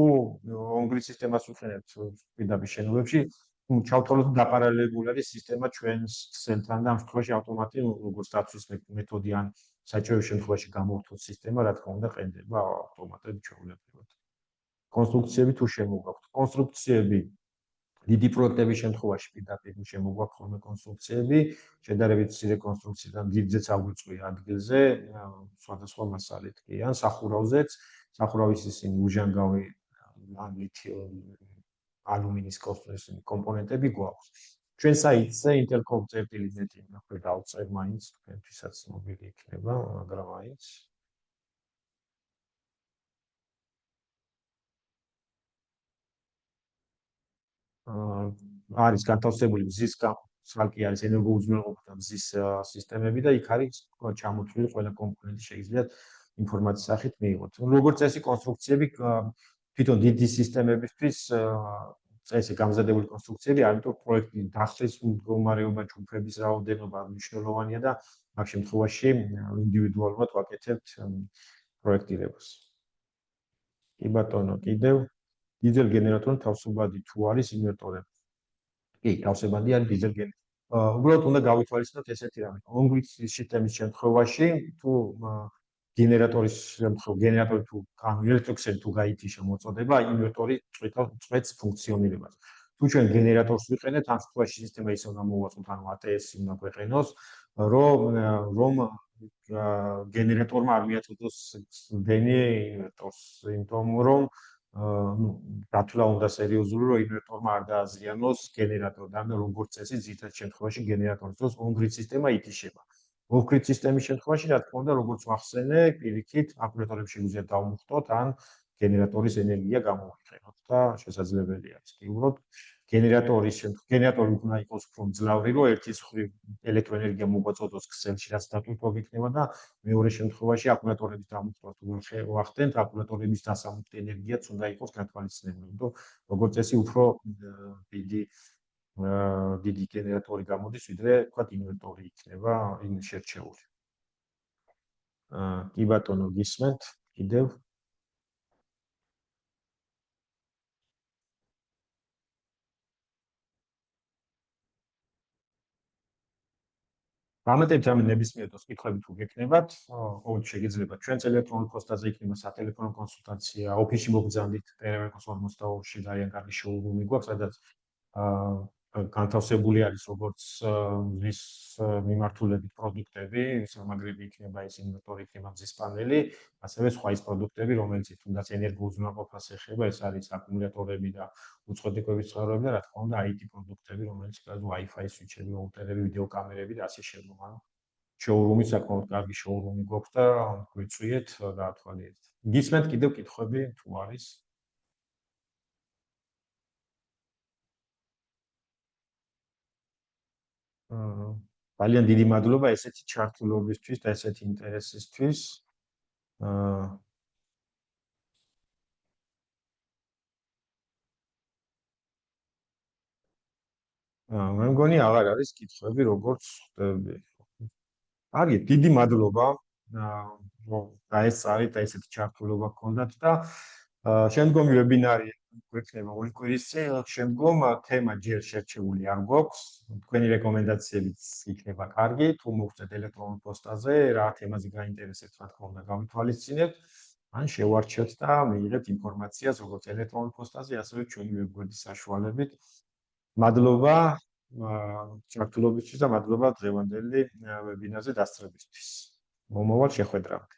ონგრის სისტემას ვიყენებთ პირდაპირ შენობებში, ჩავთვალოთ დაპარალელებული არის სისტემა ჩვენს ქსელთან და ამ შემთხვევაში ავტომატი როგორც დაცვის მეთოდი ან საჭირო შემთხვევაში გამოვთვალოთ სისტემა, რა თქმა უნდა, ყენდება ავტომატურად ჩვეულებრივად. კონსტრუქციები თუ შემოგვაქვთ. კონსტრუქციები დიდი პროექტების შემთხვევაში პირდაპირ შემოგვაქვს ხოლმე კონსტრუქციები, შედარებით მცირე კონსტრუქციიდან დიდძეც აგვიწვია ადგილზე, სხვადასხვა მასალით კი, ან სახურავზეც, სახურავის ისინი უჟანგავი ლითიუმ ალუმინის კომპონენტები გვაქვს. ჩვენ საიტზე intercom.net ნახე დავწერ მაინც თქვენთვისაც მობილი იქნება, მაგრამ მაინც არის განთავსებული მზის სალკი არის ენერგოუზრუნველყოფა მზის სისტემები და იქ არის ჩამოთვლილი ყველა კომპონენტი შეგიძლიათ ინფორმაციის სახით მიიღოთ. როგორც წესი კონსტრუქციები თვითონ დიდი სისტემებისთვის წესი გამზადებული კონსტრუქციები, ამიტომ პროექტი დახსნის მდგომარეობა, ჯგუფების რაოდენობა მნიშვნელოვანია და ამ შემთხვევაში ინდივიდუალურად ვაკეთებთ პროექტირებას. კი ბატონო, კიდევ დიზელ გენერატორი თავსებადი თუ არის ინვერტორები? კი, თავსებადი არის დიზელ გენერატორი. უბრალოდ უნდა გავითვალისწინოთ ესეთი რამე. ონგრიც სისტემის შემთხვევაში თუ გენერატორი თუ ელექტროქსელი თუ გაითიშა მოწოდება, ინვერტორი წვეთს ფუნქციონირებას. თუ ჩვენ გენერატორს ვიყენებთ, ამ შემთხვევაში სისტემა ისე უნდა მოვაწოთ, ანუ ATS-ი უნდა გვეყენოს, რომ გენერატორმა არ მიაწოდოს დენი ინვერტორს, იმიტომ რომ დათვლა უნდა სერიოზული, რომ ინვერტორმა არ დააზიანოს გენერატორი. და როგორც წესი, ძირითად შემთხვევაში გენერატორის დროს ონგრიც სისტემა ითიშება. ონგრიც სისტემის შემთხვევაში, რა თქმა უნდა, როგორც ვახსენე, პირიქით აკუმულატორებში შეგვიძლია დავმუხტოთ, ან გენერატორის ენერგია გამოვიყენოთ და შესაძლებელი არის. კი, უბრალოდ გენერატორი უნდა იყოს უფრო მძლავრი, რომ ერთის მხრივ ელექტროენერგია მოგვაწოდოს ქსელში, რაც დატვირთვა გიქნება და მეორე შემთხვევაში აკუმულატორების დამუხტვა თუ ვახდენთ, აკუმულატორების დასამუხტი ენერგიაც უნდა იყოს გათვალისწინებული, რომ როგორც წესი უფრო დიდი გენერატორი გამოდის, ვიდრე თქვათ ინვერტორი იქნება შერჩეული. კი ბატონო, გისმენთ კიდევ? გამეტებთ ამ ნებისმიერ დროს კითხვები თუ გექნებათ, ყოველ შეგიძლიათ ჩვენს ელექტრონულ პოსტაზე იქნება სატელეფონო კონსულტაცია, ოფისში მოგბრძანდით ტერევენკოს 42-ში ძალიან კარგი შოურუმი გვაქვს, სადაც განთავსებული არის როგორც მზის მიმართულებით პროდუქტები, სამაგრები იქნება ის ინვერტორი, იქნება მზის პანელი, ასევე სხვა ის პროდუქტები, რომელიც თუნდაც ენერგოუზრუნველყოფას ეხება, ეს არის აკუმულატორები და უცხოეთების წყაროები და რა თქმა უნდა IT პროდუქტები, რომელიც Wi-Fi სვიჩები, როუტერები, ვიდეო კამერები და ასე შემდეგ. ანუ შოურუმი საკმაოდ კარგი შოურუმი გვაქვს და გვიწვიეთ გაათვალიერეთ. გისმენთ კიდევ კითხვები თუ არის? ძალიან დიდი მადლობა ესეთი ჩართულობისთვის და ესეთი ინტერესისთვის. მე მგონი აღარ არის კითხვები, როგორც ხვდები. კარგი, დიდი მადლობა, რომ გაესწარით და ესეთი ჩართულობა გქონდათ და შემდგომი ვებინარი გვექნება ორი კვირის წინ, შემდგომ თემა ჯერ შერჩეული არ გვაქვს, თქვენი რეკომენდაციებიც იქნება კარგი, თუ მოგწეთ ელექტრონულ პოსტაზე, რა თემაზე გაინტერესებთ, რა თქმა უნდა, გავითვალისწინებთ, ან შევარჩიოთ და მიიღებთ ინფორმაციას როგორც ელექტრონულ პოსტაზე, ასევე ჩვენი ვებგვერდის საშუალებით. მადლობა ჩართულობისთვის და მადლობა დღევანდელი ვებინარზე დასწრებისთვის. მომავალ შეხვედრამდე.